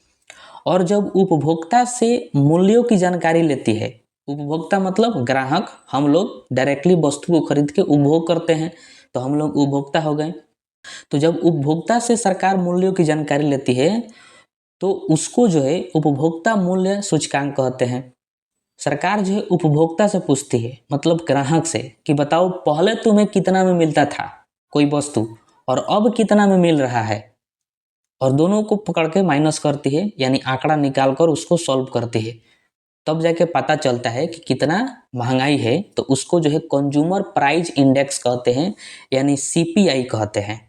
और जब उपभोक्ता से मूल्यों की जानकारी लेती है, उपभोक्ता मतलब ग्राहक, हम लोग डायरेक्टली वस्तु को खरीद के उपभोग करते हैं तो हम लोग उपभोक्ता हो गए। तो जब उपभोक्ता से सरकार मूल्यों की जानकारी लेती है तो उसको जो है उपभोक्ता मूल्य सूचकांक कहते हैं। सरकार जो है उपभोक्ता से पूछती है, मतलब ग्राहक से, कि बताओ पहले तुम्हें कितना में मिलता था कोई वस्तु और अब कितना में मिल रहा है, और दोनों को पकड़ के माइनस करती है, यानी आंकड़ा निकाल कर उसको सॉल्व करती है। तब जाके पता चलता है कि कितना महंगाई है, तो उसको जो है कंज्यूमर प्राइस इंडेक्स कहते हैं, यानी सीपीआई कहते हैं।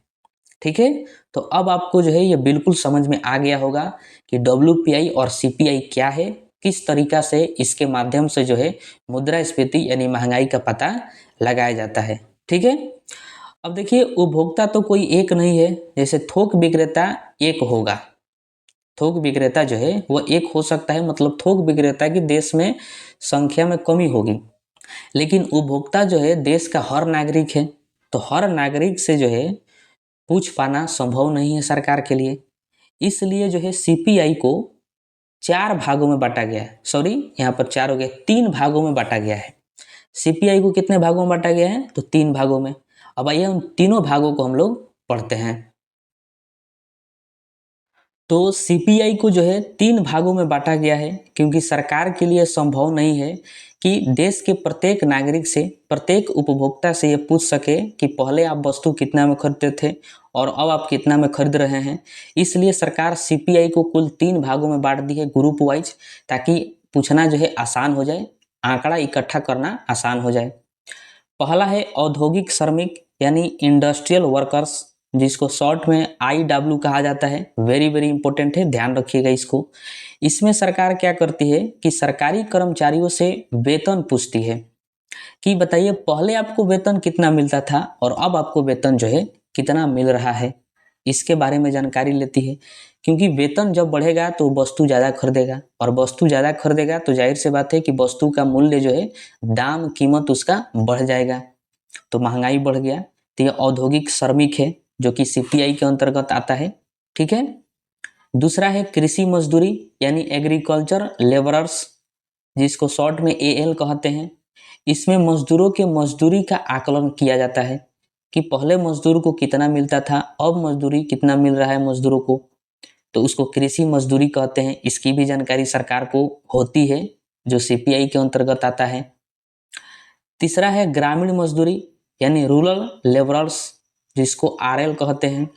ठीक है। तो अब आपको जो है ये बिल्कुल समझ में आ गया होगा कि डब्ल्यूपीआई और सीपीआई क्या है, किस तरीका से इसके माध्यम से जो है मुद्रास्फीति यानी महंगाई का पता लगाया जाता है। ठीक है। अब देखिए, उपभोक्ता तो कोई एक नहीं है, जैसे थोक विक्रेता एक होगा, थोक विक्रेता जो है वो एक हो सकता है, मतलब थोक विक्रेता की देश में संख्या में कमी होगी, लेकिन उपभोक्ता जो है देश का हर नागरिक है, तो हर नागरिक से जो है पूछ पाना संभव नहीं है सरकार के लिए। इसलिए जो है सीपीआई को चार भागों में बांटा गया है, सॉरी यहाँ पर चार हो गया, तीन भागों में बांटा गया है। सीपीआई को कितने भागों में बांटा गया है, तो तीन भागों में। अब आइए उन तीनों भागों को हम लोग पढ़ते हैं। तो सीपीआई को जो है तीन भागों में बांटा गया है, क्योंकि सरकार के लिए संभव नहीं है कि देश के प्रत्येक नागरिक से, प्रत्येक उपभोक्ता से ये पूछ सके कि पहले आप वस्तु कितना में खरीदते थे और अब आप कितना में खरीद रहे हैं। इसलिए सरकार सीपीआई को कुल तीन भागों में बांट दी है, ग्रुप वाइज, ताकि पूछना जो है आसान हो जाए, आंकड़ा इकट्ठा करना आसान हो जाए। पहला है औद्योगिक श्रमिक, यानी इंडस्ट्रियल वर्कर्स, जिसको शॉर्ट में आईडब्ल्यू कहा जाता है। वेरी वेरी इंपॉर्टेंट है, ध्यान रखिएगा इसको। इसमें सरकार क्या करती है कि सरकारी कर्मचारियों से वेतन पूछती है कि बताइए पहले आपको वेतन कितना मिलता था और अब आपको वेतन जो है कितना मिल रहा है, इसके बारे में जानकारी लेती है। क्योंकि वेतन जब बढ़ेगा तो वस्तु ज़्यादा खरीदेगा, और वस्तु ज़्यादा खरीदेगा तो जाहिर सी बात है कि वस्तु का मूल्य जो है, दाम कीमत उसका बढ़ जाएगा, तो महंगाई बढ़ गया। तो ये औद्योगिक श्रमिक है जो कि सीपीआई के अंतर्गत आता है। ठीक है। दूसरा है कृषि मजदूरी, यानी एग्रीकल्चर लेबरर्स, जिसको शॉर्ट में एएल कहते हैं। इसमें मजदूरों के मजदूरी का आकलन किया जाता है कि पहले मजदूर को कितना मिलता था, अब मजदूरी कितना मिल रहा है मजदूरों को, तो उसको कृषि मजदूरी कहते हैं। इसकी भी जानकारी सरकार को होती है, जो सीपीआई के अंतर्गत आता है। तीसरा है ग्रामीण मजदूरी, यानी रूरल लेबरर्स, जिसको आरएल कहते हैं।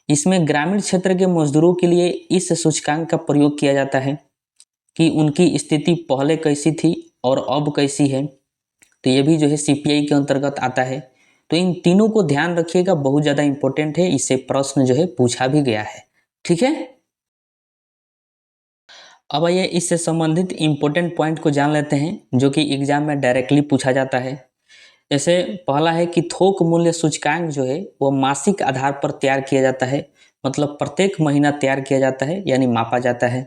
इसमें ग्रामीण क्षेत्र के मजदूरों के लिए इस सूचकांक का प्रयोग किया जाता है कि उनकी स्थिति पहले कैसी थी और अब कैसी है, तो ये भी जो है सीपीआई के अंतर्गत आता है। तो इन तीनों को ध्यान रखिएगा, बहुत ज़्यादा इंपॉर्टेंट है, इससे प्रश्न जो है पूछा भी गया है। ठीक है। अब आइए इससे संबंधित इंपॉर्टेंट पॉइंट को जान लेते हैं, जो कि एग्जाम में डायरेक्टली पूछा जाता है। जैसे पहला है कि थोक मूल्य सूचकांक जो है वो मासिक आधार पर तैयार किया जाता है, मतलब प्रत्येक महीना तैयार किया जाता है, यानी मापा जाता है।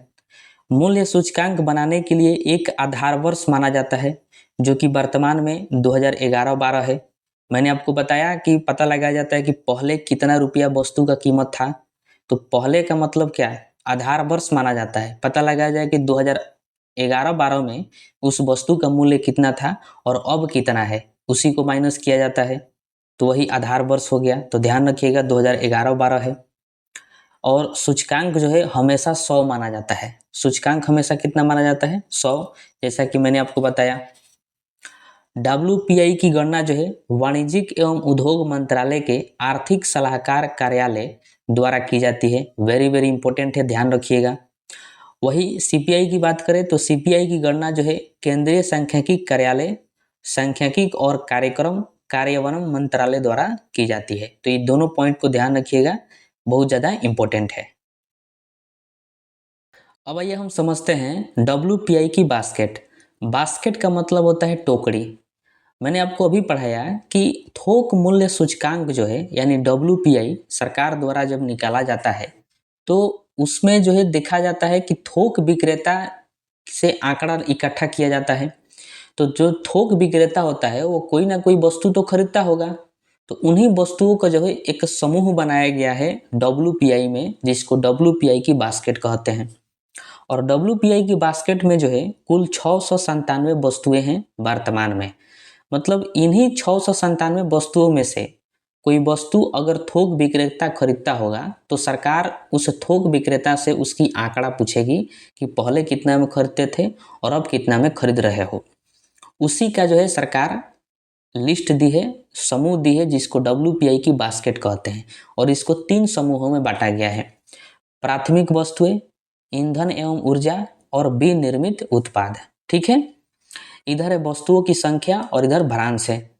मूल्य सूचकांक बनाने के लिए एक आधार वर्ष माना जाता है, जो कि वर्तमान में 2011-12 है। मैंने आपको बताया कि पता लगाया जाता है कि पहले कितना रुपया वस्तु का कीमत था, तो पहले का मतलब क्या है, आधार वर्ष माना जाता है। पता लगाया जाए कि 2011-12 में उस वस्तु का मूल्य कितना था और अब कितना है, उसी को माइनस किया जाता है, तो वही आधार वर्ष हो गया। तो ध्यान रखिएगा 2011-12 है। और सूचकांक जो है हमेशा 100 माना जाता है। सूचकांक हमेशा कितना माना जाता है, 100, जैसा कि मैंने आपको बताया। डब्ल्यूपीआई की गणना जो है वाणिज्यिक एवं उद्योग मंत्रालय के आर्थिक सलाहकार कार्यालय द्वारा की जाती है। वेरी वेरी इंपॉर्टेंट है, ध्यान रखिएगा। वही सीपीआई की बात करें तो सीपीआई की गणना जो है केंद्रीय सांख्यिकी कार्यालय, सांख्यिकी और कार्यक्रम कार्यान्वयन मंत्रालय द्वारा की जाती है। तो ये दोनों पॉइंट को ध्यान रखिएगा, बहुत ज़्यादा इंपॉर्टेंट है। अब आइए हम समझते हैं डब्ल्यूपीआई की बास्केट। बास्केट का मतलब होता है टोकरी। मैंने आपको अभी पढ़ाया कि थोक मूल्य सूचकांक जो है, यानी डब्ल्यूपीआई, सरकार द्वारा जब निकाला जाता है तो उसमें जो है देखा जाता है कि थोक विक्रेता से आंकड़ा इकट्ठा किया जाता है। तो जो थोक विक्रेता होता है वो कोई ना कोई वस्तु तो खरीदता होगा, तो उन्हीं वस्तुओं का जो है एक समूह बनाया गया है WPI में, जिसको WPI की बास्केट कहते हैं। और WPI की बास्केट में जो है कुल 697 वस्तुएं हैं वर्तमान में। मतलब इन्हीं 697 वस्तुओं में से कोई वस्तु अगर थोक विक्रेता खरीदता होगा तो सरकार उस थोक विक्रेता से उसकी आंकड़ा पूछेगी कि पहले कितना में खरीदते थे और अब कितना में खरीद रहे हो। उसी का जो है सरकार लिस्ट दी है, समूह दी है, जिसको WPI की बास्केट कहते हैं। और इसको 3 समूहों में बांटा गया है: प्राथमिक वस्तुएं, ईंधन एवं ऊर्जा और विनिर्मित उत्पाद। ठीक है, इधर है वस्तुओं की संख्या और इधर भ्रांश है।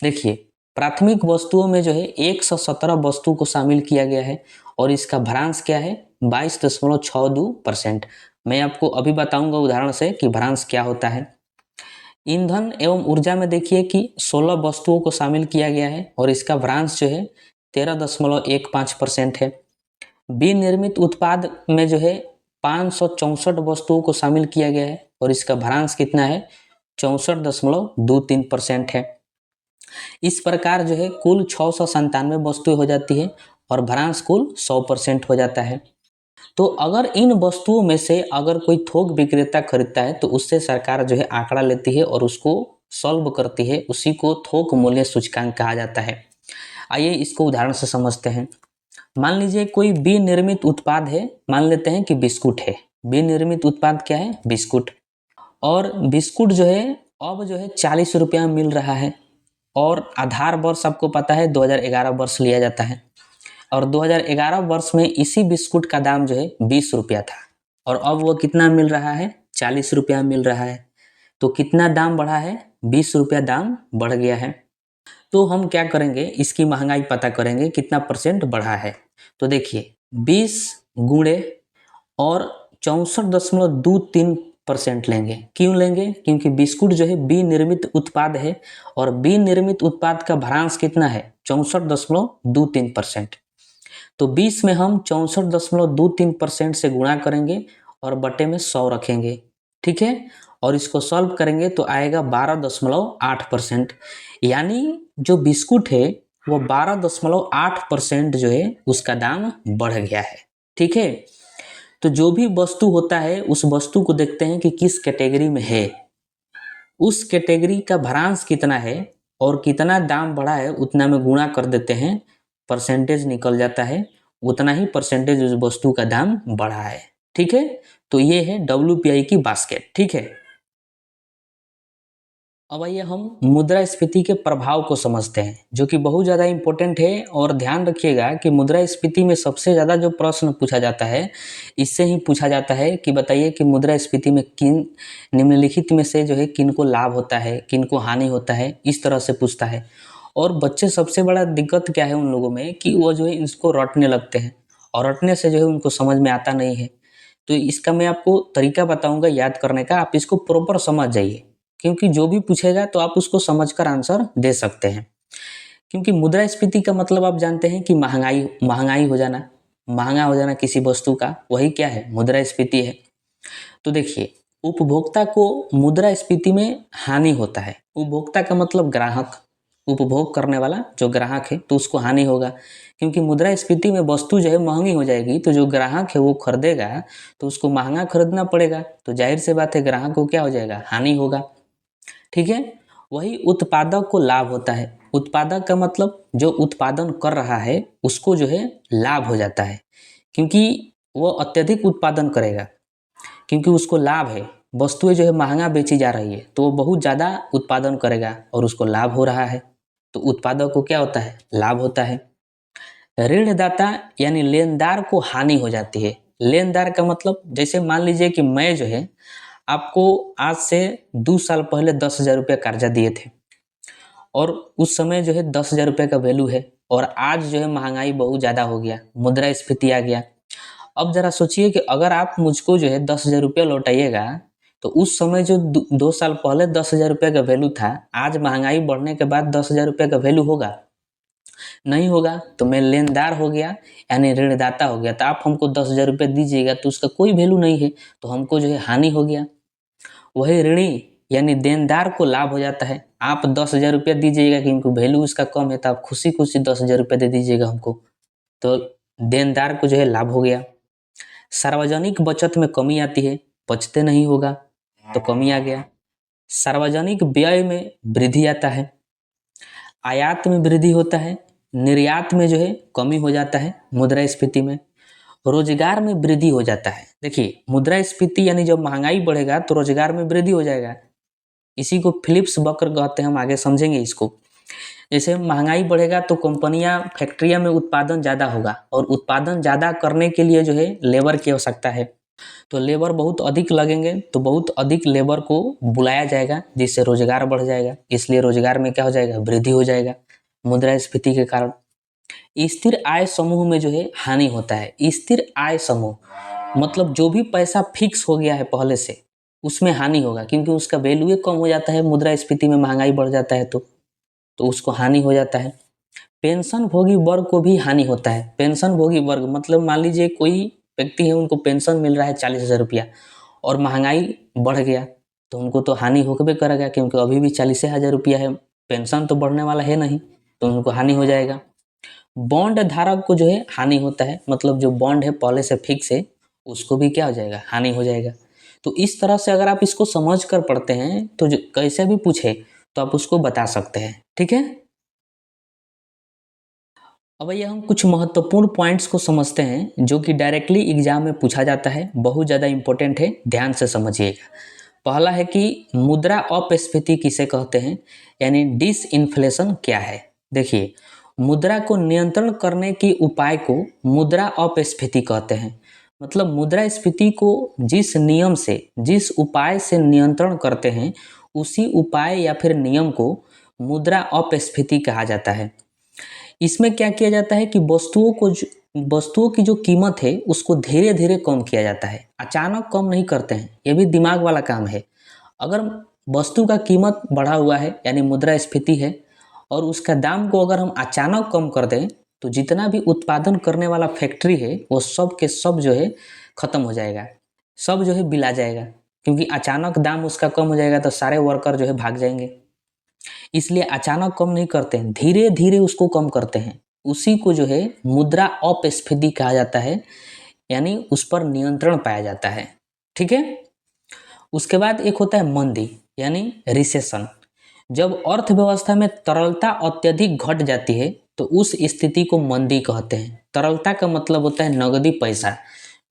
देखिए, प्राथमिक वस्तुओं में जो है 117 वस्तु को शामिल किया गया है और इसका भ्रांश क्या है 22.62%। मैं आपको अभी बताऊंगा उदाहरण से कि भ्रांश क्या होता है। ईंधन एवं ऊर्जा में देखिए कि 16 वस्तुओं को शामिल किया गया है और इसका भ्रांश जो है 13.15% है। विनिर्मित उत्पाद में जो है 564 वस्तुओं को शामिल किया गया है और इसका भ्रांश कितना है 64.23% है। इस प्रकार जो है कुल 697 वस्तुएं हो जाती है और भ्रांश कुल 100% हो जाता है। तो अगर इन वस्तुओं में से अगर कोई थोक विक्रेता खरीदता है तो उससे सरकार जो है आंकड़ा लेती है और उसको सॉल्व करती है, उसी को थोक मूल्य सूचकांक कहा जाता है। आइए इसको उदाहरण से समझते हैं। मान लीजिए कोई विनिर्मित उत्पाद है, मान लेते हैं कि बिस्कुट है। विनिर्मित उत्पाद क्या है? बिस्कुट। और बिस्कुट जो है अब जो है 40 रुपया में मिल रहा है और आधार वर्ष आपको पता है 2011 वर्ष लिया जाता है और 2011 वर्ष में इसी बिस्कुट का दाम जो है 20 रुपया था और अब वो कितना मिल रहा है 40 रुपया मिल रहा है। तो कितना दाम बढ़ा है? 20 रुपया दाम बढ़ गया है। तो हम क्या करेंगे, इसकी महंगाई पता करेंगे कितना परसेंट बढ़ा है। तो देखिए 20 गुणे और 64.23% लेंगे। क्यों लेंगे? क्योंकि बिस्कुट जो है विनिर्मित उत्पाद है और विनिर्मित उत्पाद का भ्रांश कितना है 64.23%। तो 20 में हम 64.23% से गुणा करेंगे और बटे में 100 रखेंगे। ठीक है, और इसको सॉल्व करेंगे तो आएगा 12.8%। यानी जो बिस्कुट है वो 12.8% जो है उसका दाम बढ़ गया है। ठीक है, तो जो भी वस्तु होता है उस वस्तु को देखते हैं कि किस कैटेगरी में है, उस कैटेगरी का भ्रांश कितना है और कितना दाम बढ़ा है उतना में गुणा कर देते हैं, परसेंटेज निकल जाता है, उतना ही परसेंटेज उस वस्तु का दाम बढ़ा है। ठीक है, तो ये है WPI की बास्केट। ठीक है, अब आइए हम मुद्रास्फीति के प्रभाव को समझते हैं, जो कि बहुत ज़्यादा इम्पोर्टेंट है। और ध्यान रखिएगा कि मुद्रास्फीति में सबसे ज़्यादा जो प्रश्न पूछा जाता है, इससे ही पूछा जाता है कि बताइए कि मुद्रास्फीति में किन निम्नलिखित में से जो है किन को लाभ होता है, किन को हानि होता है, इस तरह से पूछता है। और बच्चे सबसे बड़ा दिक्कत क्या है उन लोगों में कि वो जो है इसको रटने लगते हैं और रटने से जो है उनको समझ में आता नहीं है। तो इसका मैं आपको तरीका बताऊंगा याद करने का, आप इसको प्रॉपर समझ जाइए, क्योंकि जो भी पूछेगा तो आप उसको समझकर आंसर दे सकते हैं। क्योंकि मुद्रास्फीति का मतलब आप जानते हैं कि महंगाई महंगाई हो जाना, महंगा हो जाना किसी वस्तु का, वही क्या है मुद्रास्फीति है। तो देखिए, उपभोक्ता को मुद्रास्फीति में हानि होता है। उपभोक्ता का मतलब ग्राहक, उपभोग करने वाला जो ग्राहक है तो उसको हानि होगा, क्योंकि मुद्रास्फीति में वस्तु जो है महंगी हो जाएगी तो जो ग्राहक है वो खरीदेगा तो उसको महंगा खरीदना पड़ेगा, तो जाहिर सी बात है ग्राहक को क्या हो जाएगा, हानि होगा। ठीक है, वही उत्पादक को लाभ होता है। उत्पादक का मतलब जो उत्पादन कर रहा है उसको जो है लाभ हो जाता है, क्योंकि वो अत्यधिक उत्पादन करेगा, क्योंकि उसको लाभ है, वस्तुएं जो है महंगा बेची जा रही है तो वो बहुत ज़्यादा उत्पादन करेगा और उसको लाभ हो रहा है, तो उत्पादक को क्या होता है, लाभ होता है। ऋणदाता यानी लेनदार को हानि हो जाती है। लेनदार का मतलब जैसे मान लीजिए कि मैं जो है आपको आज से 2 साल पहले 10,000 रुपये कर्जा दिए थे और उस समय जो है 10,000 रुपये का वैल्यू है और आज जो है महंगाई बहुत ज़्यादा हो गया, मुद्रास्फीति आ गया। अब जरा सोचिए कि अगर आप मुझको जो है 10,000 रुपये लौटाइएगा तो उस समय जो 2 साल पहले 10,000 रुपये का वैल्यू था, आज महंगाई बढ़ने के बाद 10,000 रुपये का वैल्यू होगा? नहीं होगा तो मैं लेनदार हो गया, यानी ऋणदाता हो गया। तो आप हमको 10,000 रुपये दीजिएगा तो उसका कोई वैल्यू नहीं है, तो हमको जो है हानि हो गया। वही ऋणी यानी देनदार को लाभ हो जाता है। आप 10,000 रुपया दीजिएगा क्योंकि वैल्यू उसका कम है, तो आप खुशी खुशी 10,000 रुपया दे दीजिएगा हमको, तो देनदार को जो है लाभ हो गया। सार्वजनिक बचत में कमी आती है, बचते नहीं होगा तो कमी आ गया। सार्वजनिक व्यय में वृद्धि आता है, आयात में वृद्धि होता है, निर्यात में जो है कमी हो जाता है मुद्रास्फीति में, रोजगार में वृद्धि हो जाता है। देखिए मुद्रास्फीति यानी जब महंगाई बढ़ेगा तो रोजगार में वृद्धि हो जाएगा। इसी को फिलिप्स वक्र कहते हैं, हम आगे समझेंगे इसको। जैसे महंगाई बढ़ेगा तो कंपनियां फैक्ट्रियां में उत्पादन ज़्यादा होगा, और उत्पादन ज़्यादा करने के लिए जो है लेबर की आवश्यकता है, तो लेबर बहुत अधिक लगेंगे, तो बहुत अधिक लेबर को बुलाया जाएगा जिससे रोजगार बढ़ जाएगा। इसलिए रोजगार में क्या हो जाएगा, वृद्धि हो जाएगा मुद्रास्फीति के कारण। स्थिर आय समूह में जो है हानि होता है। स्थिर आय समूह मतलब जो भी पैसा फिक्स हो गया है पहले से, उसमें हानि होगा, क्योंकि उसका वैल्यू कम हो जाता है मुद्रास्फीति में, महंगाई बढ़ जाता है तो उसको हानि हो जाता है। पेंशन भोगी वर्ग को भी हानि होता है। पेंशन भोगी वर्ग मतलब मान लीजिए कोई व्यक्ति है, उनको पेंशन मिल रहा है 40,000 रुपया, और महंगाई बढ़ गया तो उनको तो हानि होकर करेगा, क्योंकि अभी भी 40,000 रुपया है, पेंशन तो बढ़ने वाला है नहीं, तो उनको हानि हो जाएगा। बॉन्ड धारक को जो है हानि होता है, मतलब जो बॉन्ड है पहले से फिक्स है उसको भी क्या हो जाएगा, हानि हो जाएगा। तो इस तरह से अगर आप इसको समझ कर पढ़ते हैं तो जो कैसे भी पूछे तो आप उसको बता सकते हैं, ठीक है। अब ये हम कुछ महत्वपूर्ण पॉइंट्स को समझते हैं जो कि डायरेक्टली एग्जाम में पूछा जाता है, बहुत ज़्यादा इंपॉर्टेंट है, ध्यान से समझिएगा। पहला है कि मुद्रा अपस्फीति किसे कहते हैं, यानी डिसइन्फ्लेशन क्या है। देखिए मुद्रा को नियंत्रण करने के उपाय को मुद्रा अपस्फीति कहते हैं। मतलब मुद्रास्फीति को जिस नियम से, जिस उपाय से नियंत्रण करते हैं, उसी उपाय या फिर नियम को मुद्रा अपस्फीति कहा जाता है। इसमें क्या किया जाता है कि वस्तुओं की जो कीमत है उसको धीरे धीरे कम किया जाता है, अचानक कम नहीं करते हैं, ये भी दिमाग वाला काम है। अगर वस्तु का कीमत बढ़ा हुआ है यानी मुद्रास्फीति है, और उसका दाम को अगर हम अचानक कम कर दें तो जितना भी उत्पादन करने वाला फैक्ट्री है वो सब के सब जो है खत्म हो जाएगा, सब जो है बिला जाएगा, क्योंकि अचानक दाम उसका कम हो जाएगा तो सारे वर्कर जो है भाग जाएंगे। इसलिए अचानक कम नहीं करते हैं, धीरे धीरे उसको कम करते हैं। उसी को जो है मुद्रा अपस्फीति कहा जाता है, यानी उस पर नियंत्रण पाया जाता है, ठीक है। उसके बाद एक होता है मंदी यानी रिसेशन। जब अर्थव्यवस्था में तरलता अत्यधिक घट जाती है तो उस स्थिति को मंदी कहते हैं। तरलता का मतलब होता है नगदी पैसा,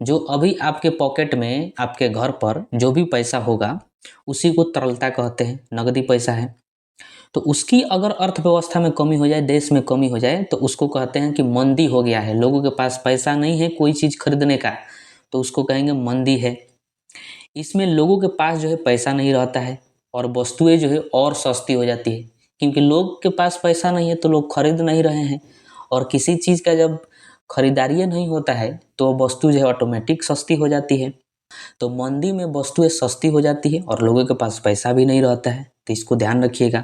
जो अभी आपके पॉकेट में, आपके घर पर जो भी पैसा होगा उसी को तरलता कहते हैं, नगदी पैसा है। तो उसकी अगर अर्थव्यवस्था में कमी हो जाए, देश में कमी हो जाए, तो उसको कहते हैं कि मंदी हो गया है, लोगों के पास पैसा नहीं है कोई चीज़ खरीदने का, तो उसको कहेंगे मंदी है। इसमें लोगों के पास जो है पैसा नहीं रहता है और वस्तुएं जो है और सस्ती हो जाती है, क्योंकि लोग के पास पैसा नहीं है तो लोग खरीद नहीं रहे हैं, और किसी चीज़ का जब खरीदारी नहीं होता है तो वस्तु जो है ऑटोमेटिक सस्ती हो जाती है। तो मंदी में वस्तुएं सस्ती हो जाती है और लोगों के पास पैसा भी नहीं रहता है, तो इसको ध्यान रखिएगा।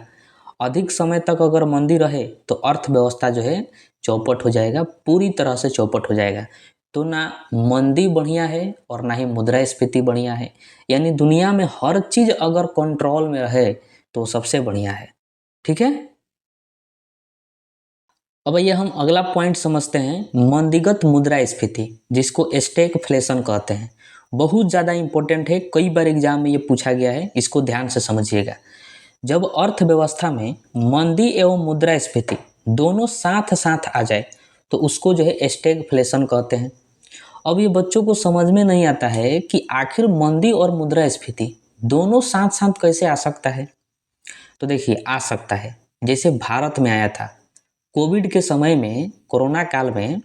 अधिक समय तक अगर मंदी रहे तो अर्थव्यवस्था जो है चौपट हो जाएगा, पूरी तरह से चौपट हो जाएगा। तो ना मंदी बढ़िया है और ना ही मुद्रास्फीति बढ़िया है, यानी दुनिया में हर चीज़ अगर कंट्रोल में रहे तो सबसे बढ़िया है, ठीक है। अब ये हम अगला पॉइंट समझते हैं, मंदीगत मुद्रास्फीति, जिसको स्टैगफ्लेशन कहते हैं। बहुत ज़्यादा इंपॉर्टेंट है, कई बार एग्जाम में ये पूछा गया है, इसको ध्यान से समझिएगा। जब अर्थव्यवस्था में मंदी एवं मुद्रास्फीति दोनों साथ साथ आ जाए तो उसको जो है स्टैगफ्लेशन कहते हैं। अब ये बच्चों को समझ में नहीं आता है कि आखिर मंदी और मुद्रास्फीति दोनों साथ साथ कैसे आ सकता है। तो देखिए आ सकता है, जैसे भारत में आया था कोविड के समय में, कोरोना काल में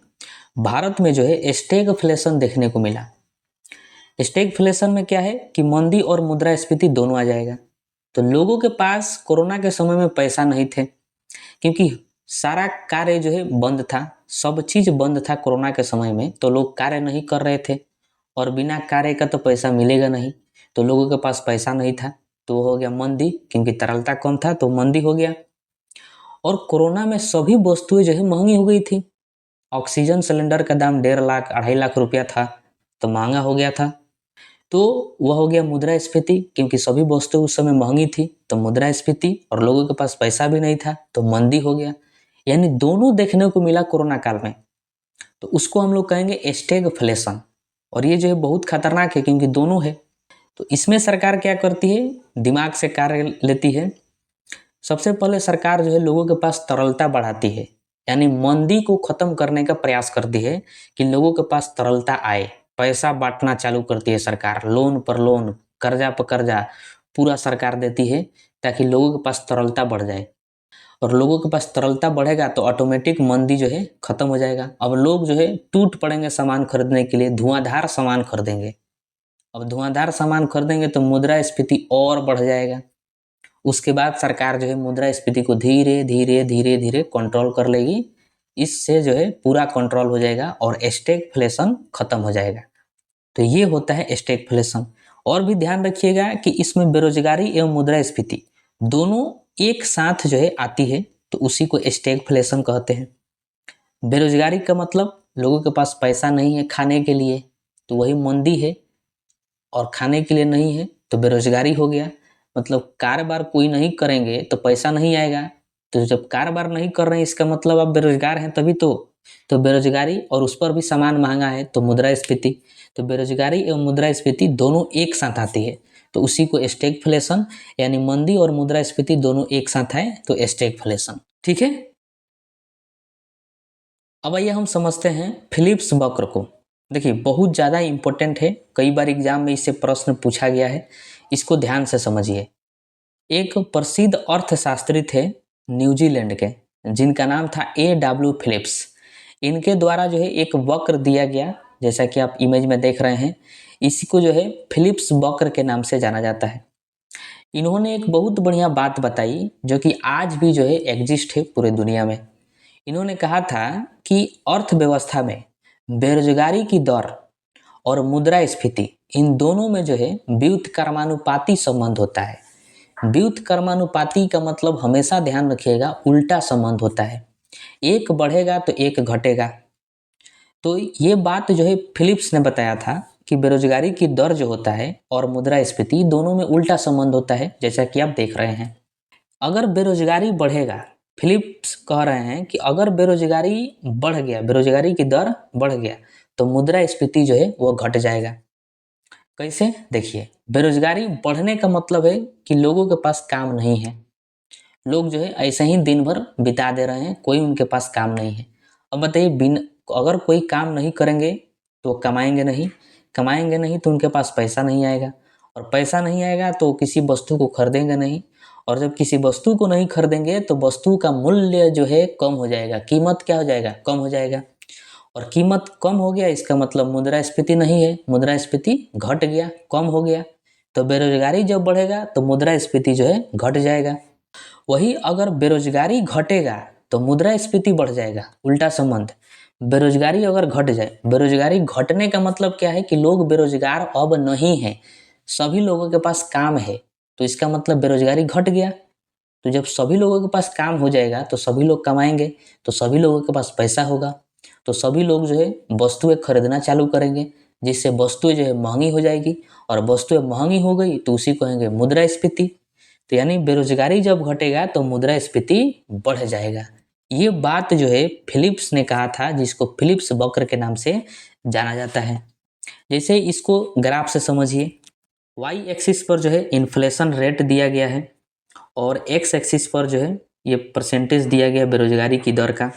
भारत में जो है स्टैगफ्लेशन देखने को मिला। स्टैगफ्लेशन में क्या है कि मंदी और मुद्रास्फीति दोनों आ जाएगा। तो लोगों के पास कोरोना के समय में पैसा नहीं थे, क्योंकि सारा कार्य जो है बंद था, सब चीज़ बंद था कोरोना के समय में, तो लोग कार्य नहीं कर रहे थे, और बिना कार्य का तो पैसा मिलेगा नहीं, तो लोगों के पास पैसा नहीं था, तो हो गया मंदी, क्योंकि तरलता कम था तो मंदी हो गया। और कोरोना में सभी वस्तुएं जो है महंगी हो गई थी। ऑक्सीजन सिलेंडर का दाम 1.5 लाख 2.5 लाख रुपया था, तो महंगा हो गया था। तो वह हो गया मुद्रास्फीति, क्योंकि सभी वस्तुएं उस समय महंगी थी तो मुद्रास्फीति, और लोगों के पास पैसा भी नहीं था तो मंदी हो गया। यानी दोनों देखने को मिला कोरोना काल में, तो उसको हम लोग कहेंगे स्टैगफ्लेशन। और ये जो है बहुत खतरनाक है, क्योंकि दोनों है। तो इसमें सरकार क्या करती है, दिमाग से कार्य लेती है। सबसे पहले सरकार जो है लोगों के पास तरलता बढ़ाती है, यानी मंदी को खत्म करने का प्रयास करती है कि लोगों के पास तरलता आए। पैसा बांटना चालू करती है सरकार, लोन पर लोन, कर्जा पर कर्जा पूरा सरकार देती है, ताकि लोगों के पास तरलता बढ़ जाए। और लोगों के पास तरलता बढ़ेगा तो ऑटोमेटिक मंदी जो है खत्म हो जाएगा। अब लोग जो है टूट पड़ेंगे सामान खरीदने के लिए, धुआंधार सामान खरीदेंगे। अब धुआंधार सामान खरीदेंगे तो मुद्रास्फीति और बढ़ जाएगा। उसके बाद सरकार जो है मुद्रास्फीति को धीरे धीरे धीरे धीरे कंट्रोल कर लेगी। इससे जो है पूरा कंट्रोल हो जाएगा और स्टैगफ्लेशन खत्म हो जाएगा। तो ये होता है स्टैगफ्लेशन। और भी ध्यान रखिएगा कि इसमें बेरोजगारी एवं मुद्रास्फीति दोनों एक साथ जो है आती है, तो उसी को स्टैगफ्लेशन कहते हैं। बेरोजगारी का मतलब लोगों के पास पैसा नहीं है खाने के लिए, तो वही मंदी है। और खाने के लिए नहीं है तो बेरोजगारी हो गया। मतलब कारोबार कोई नहीं करेंगे तो पैसा नहीं आएगा। तो जब कारोबार नहीं कर रहे हैं इसका मतलब आप बेरोजगार हैं, तभी तो बेरोजगारी, और उस पर भी सामान महंगा है तो मुद्रास्फीति। तो बेरोजगारी एवं मुद्रास्फीति दोनों एक साथ आती है, तो उसी को स्टैगफ्लेशन, यानी मंदी और मुद्रास्फीति दोनों एक साथ आए तो स्टैगफ्लेशन। ठीक है। अब आइए हम समझते हैं फिलिप्स वक्र को। देखिए बहुत ज़्यादा इम्पोर्टेंट है, कई बार एग्जाम में इससे प्रश्न पूछा गया है, इसको ध्यान से समझिए। एक प्रसिद्ध अर्थशास्त्री थे न्यूजीलैंड के, जिनका नाम था A.W. फिलिप्स। इनके द्वारा जो है एक वक्र दिया गया, जैसा कि आप इमेज में देख रहे हैं, इसी को जो है फिलिप्स वक्र के नाम से जाना जाता है। इन्होंने एक बहुत बढ़िया बात बताई जो कि आज भी जो है एग्जिस्ट है पूरे दुनिया में। इन्होंने कहा था कि अर्थव्यवस्था में बेरोजगारी की दर और मुद्रास्फीति, इन दोनों में जो है व्युत्क्रमानुपाती संबंध होता है। व्युत्क्रमानुपाती का मतलब हमेशा ध्यान रखिएगा उल्टा संबंध होता है, एक बढ़ेगा तो एक घटेगा। तो ये बात जो है फिलिप्स ने बताया था कि बेरोजगारी की दर जो होता है और मुद्रास्फीति दोनों में उल्टा संबंध होता है, जैसा कि आप देख रहे हैं। अगर बेरोजगारी बढ़ेगा, फिलिप्स कह रहे हैं कि अगर बेरोजगारी बढ़ गया, बेरोजगारी की दर बढ़ गया, तो मुद्रास्फीति जो है वो घट जाएगा। कैसे? देखिए, बेरोजगारी बढ़ने का मतलब है कि लोगों के पास काम नहीं है। लोग जो है ऐसे ही दिन भर बिता दे रहे हैं, कोई उनके पास काम नहीं है। अब बताइए, अगर कोई काम नहीं करेंगे तो कमाएंगे नहीं तो उनके पास पैसा नहीं आएगा, और पैसा नहीं आएगा तो किसी वस्तु को खरीदेंगे नहीं, और जब किसी वस्तु को नहीं खरीदेंगे तो वस्तु का मूल्य जो है कम हो जाएगा, कीमत क्या हो जाएगा, कम हो जाएगा। और कीमत कम हो गया इसका मतलब मुद्रास्फीति नहीं है, मुद्रास्फीति घट गया, कम हो गया। तो बेरोजगारी जब बढ़ेगा तो मुद्रास्फीति जो है घट जाएगा। वही अगर बेरोजगारी घटेगा तो मुद्रास्फीति बढ़ जाएगा, उल्टा संबंध। बेरोजगारी अगर घट जाए, बेरोजगारी घटने का मतलब क्या है कि लोग बेरोजगार अब नहीं है, सभी लोगों के पास काम है, तो इसका मतलब बेरोजगारी घट गया। तो जब सभी लोगों के पास काम हो जाएगा तो सभी लोग कमाएंगे, तो सभी लोगों के पास पैसा होगा, तो सभी लोग जो है वस्तुएं खरीदना चालू करेंगे, जिससे वस्तुएं जो है महंगी हो जाएगी, और वस्तुएं महंगी हो गई तो उसी को कहेंगे मुद्रास्फीति। तो यानी बेरोजगारी जब घटेगा तो मुद्रास्फीति बढ़ जाएगा। ये बात जो है फिलिप्स ने कहा था, जिसको फिलिप्स वक्र के नाम से जाना जाता है। जैसे इसको ग्राफ से समझिए, वाई एक्सिस पर जो है इन्फ्लेशन रेट दिया गया है, और एक्स एक्सिस पर जो है ये परसेंटेज दिया गया बेरोजगारी की दर का।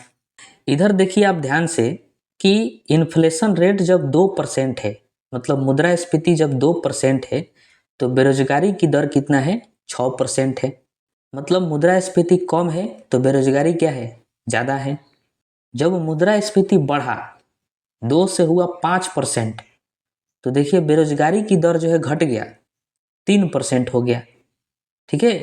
इधर देखिए आप ध्यान से कि इन्फ्लेशन रेट जब 2% है, मतलब मुद्रास्फीति जब 2% है, तो बेरोजगारी की दर कितना है, 6% है। मतलब मुद्रास्फीति कम है तो बेरोजगारी क्या है, ज़्यादा है। जब मुद्रास्फीति बढ़ा, 2 से हुआ 5%, तो देखिए बेरोजगारी की दर जो है घट गया, 3% हो गया। ठीक है।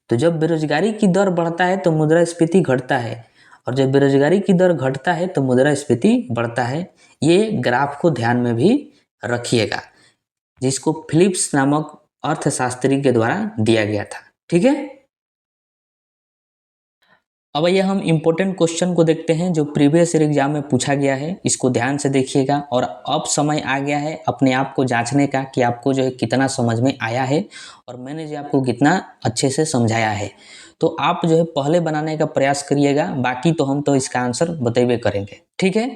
तो जब बेरोजगारी की दर बढ़ता है तो मुद्रास्फीति घटता है, और जब बेरोजगारी की दर घटता है तो मुद्रास्फीति बढ़ता है। ये ग्राफ को ध्यान में भी रखिएगा, जिसको फिलिप्स नामक अर्थशास्त्री के द्वारा दिया गया था। ठीक है। अब ये हम इम्पोर्टेंट क्वेश्चन को देखते हैं जो प्रीवियस ईयर एग्जाम में पूछा गया है। इसको ध्यान से देखिएगा और अब समय आ गया है अपने आप को जांचने का कि आपको जो है कितना समझ में आया है और मैंने जो आपको कितना अच्छे से समझाया है। तो आप जो है पहले बनाने का प्रयास करिएगा, बाकी तो हम तो इसका आंसर बतेबे करेंगे। ठीक है,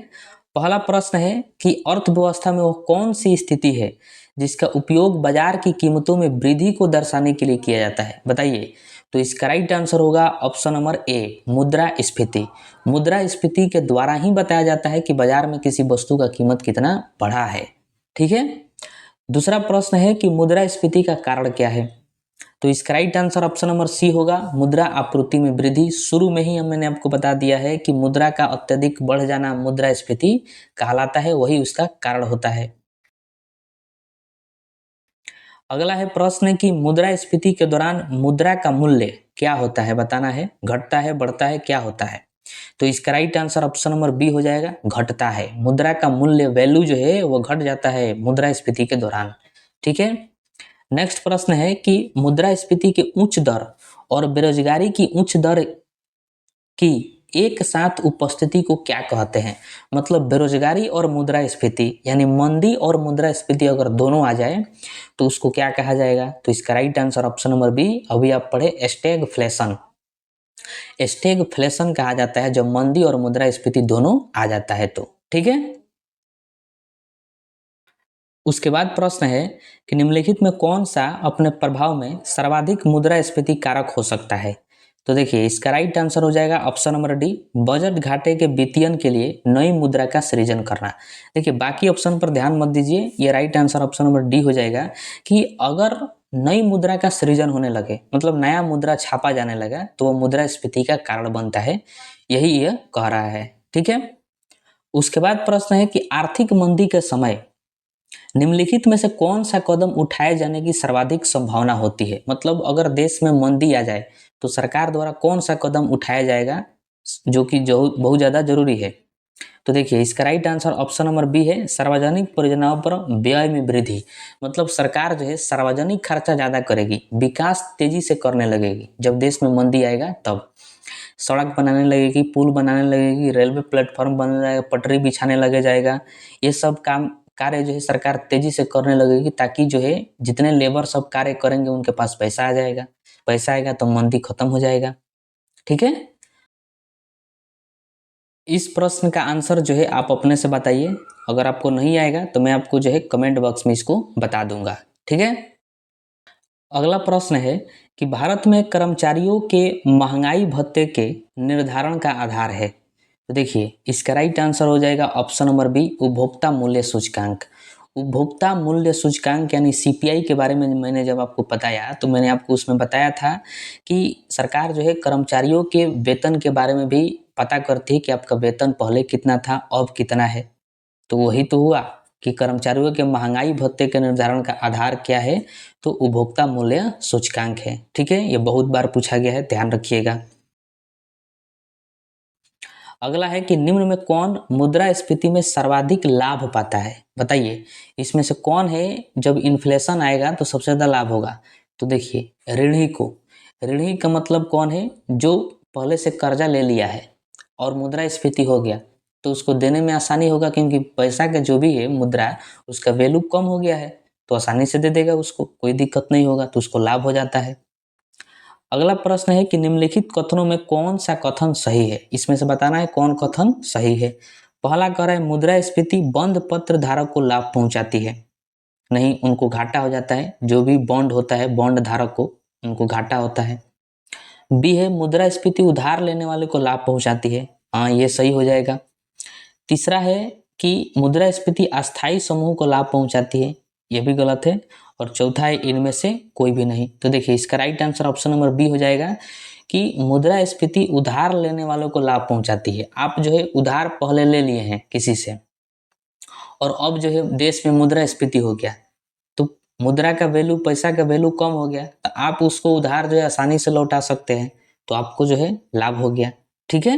पहला प्रश्न है कि अर्थव्यवस्था में वो कौन सी स्थिति है जिसका उपयोग बाजार की कीमतों में वृद्धि को दर्शाने के लिए किया जाता है, बताइए। तो इसका राइट आंसर होगा ऑप्शन नंबर ए, मुद्रास्फीति। मुद्रास्फीति के द्वारा ही बताया जाता है कि बाजार में किसी वस्तु का कीमत कितना बढ़ा है। ठीक है, दूसरा प्रश्न है कि मुद्रास्फीति का कारण क्या है। तो इसका right answer option number C होगा, मुद्रा आपूर्ति में वृद्धि। शुरू में ही मैंने आपको बता दिया है कि मुद्रा का अत्यधिक बढ़ जाना मुद्रास्फीति कहलाता है, वही उसका कारण होता है। अगला है प्रश्न कि मुद्रास्फीति के दौरान मुद्रा का मूल्य क्या होता है, बताना है। घटता है, बढ़ता है, क्या होता है। तो इसका right answer option number B हो जाएगा, घटता है। मुद्रा का मूल्य वैल्यू जो है वो घट जाता है मुद्रास्फीति के दौरान। ठीक है, नेक्स्ट प्रश्न है कि मुद्रास्फीति के उच्च दर और बेरोजगारी की उच्च दर की एक साथ उपस्थिति को क्या कहते हैं। मतलब बेरोजगारी और मुद्रास्फीति यानी मंदी और मुद्रास्फीति अगर दोनों आ जाए तो उसको क्या कहा जाएगा। तो इसका right answer option number B, अभी आप पढ़े स्टैगफ्लेशन। स्टैगफ्लेशन कहा जाता है जब मंदी और मुद्रास्फीति दोनों आ जाता है तो। ठीक है, उसके बाद प्रश्न है कि निम्नलिखित में कौन सा अपने प्रभाव में सर्वाधिक मुद्रास्फीति कारक हो सकता है। तो देखिए इसका राइट आंसर हो जाएगा ऑप्शन नंबर डी, बजट घाटे के वित्तीयन के लिए नई मुद्रा का सृजन करना। देखिए बाकी ऑप्शन पर ध्यान मत दीजिए, ये right answer option number D हो जाएगा कि अगर नई मुद्रा का सृजन होने लगे, मतलब नया मुद्रा छापा जाने लगा, तो वो मुद्रास्फीति का कारण बनता है, यही यह कह रहा है। ठीक है, उसके बाद प्रश्न है कि आर्थिक मंदी के समय निम्नलिखित में से कौन सा कदम उठाए जाने की सर्वाधिक संभावना होती है। मतलब अगर देश में मंदी आ जाए तो सरकार द्वारा कौन सा कदम उठाया जाएगा जो कि जो बहुत ज़्यादा जरूरी है। तो देखिए इसका right answer option number B है, सार्वजनिक परियोजनाओं पर व्यय में वृद्धि। मतलब सरकार जो है सार्वजनिक खर्चा ज़्यादा करेगी, विकास तेजी से करने लगेगी। जब देश में मंदी आएगा तब सड़क बनाने लगेगी, पुल बनाने लगेगी, रेलवे प्लेटफॉर्म बनने लगेगा, पटरी बिछाने लगे जाएगा। ये सब काम कार्य जो है सरकार तेजी से करने लगेगी ताकि जो है जितने लेबर सब कार्य करेंगे उनके पास पैसा आ जाएगा। पैसा आएगा तो मंदी खत्म हो जाएगा। ठीक है, इस प्रश्न का आंसर जो है आप अपने से बताइए। अगर आपको नहीं आएगा तो मैं आपको जो है कमेंट बॉक्स में इसको बता दूंगा। ठीक है, अगला प्रश्न है कि भारत में कर्मचारियों के महंगाई भत्ते के निर्धारण का आधार है। तो देखिए इसका राइट आंसर हो जाएगा ऑप्शन नंबर बी, उपभोक्ता मूल्य सूचकांक। उपभोक्ता मूल्य सूचकांक यानी सीपीआई के बारे में मैंने जब आपको बताया तो मैंने आपको उसमें बताया था कि सरकार जो है कर्मचारियों के वेतन के बारे में भी पता करती है कि आपका वेतन पहले कितना था अब कितना है। तो वही तो हुआ कि कर्मचारियों के महंगाई भत्ते के निर्धारण का आधार क्या है, तो उपभोक्ता मूल्य सूचकांक है। ठीक है, ये बहुत बार पूछा गया है, ध्यान रखिएगा। अगला है कि निम्न में कौन मुद्रास्फीति में सर्वाधिक लाभ पाता है, बताइए। इसमें से कौन है जब इन्फ्लेशन आएगा तो सबसे ज़्यादा लाभ होगा। तो देखिए ऋणी को, ऋणी का मतलब कौन है, जो पहले से कर्जा ले लिया है और मुद्रास्फीति हो गया तो उसको देने में आसानी होगा, क्योंकि पैसा का जो भी है मुद्रा उसका वैल्यू कम हो गया है तो आसानी से दे देगा, उसको कोई दिक्कत नहीं होगा, तो उसको लाभ हो जाता है। अगला प्रश्न है कि निम्नलिखित कथनों में कौन सा कथन सही है। इसमें से बताना है कौन कथन सही है। पहला कह रहा है मुद्रास्फीति बंद पत्र धारक को लाभ पहुंचाती है। नहीं, उनको घाटा हो जाता है। जो भी बॉन्ड होता है बॉन्ड धारक को उनको घाटा होता है। बी है मुद्रास्फीति उधार लेने वाले को लाभ पहुंचाती है। हाँ, ये सही हो जाएगा। तीसरा है कि मुद्रास्फीति अस्थायी समूह को लाभ पहुंचाती है, ये भी गलत है। और चौथा है इनमें से कोई भी नहीं। तो देखिए इसका right answer option number B हो जाएगा कि मुद्रास्फीति उधार लेने वालों को लाभ पहुंचाती है। आप जो है उधार पहले ले लिए हैं किसी से और अब जो है देश में मुद्रास्फीति हो गया तो मुद्रा का वैल्यू, पैसा का वैल्यू कम हो गया, तो आप उसको उधार जो है आसानी से लौटा सकते हैं, तो आपको जो है लाभ हो गया। ठीक है।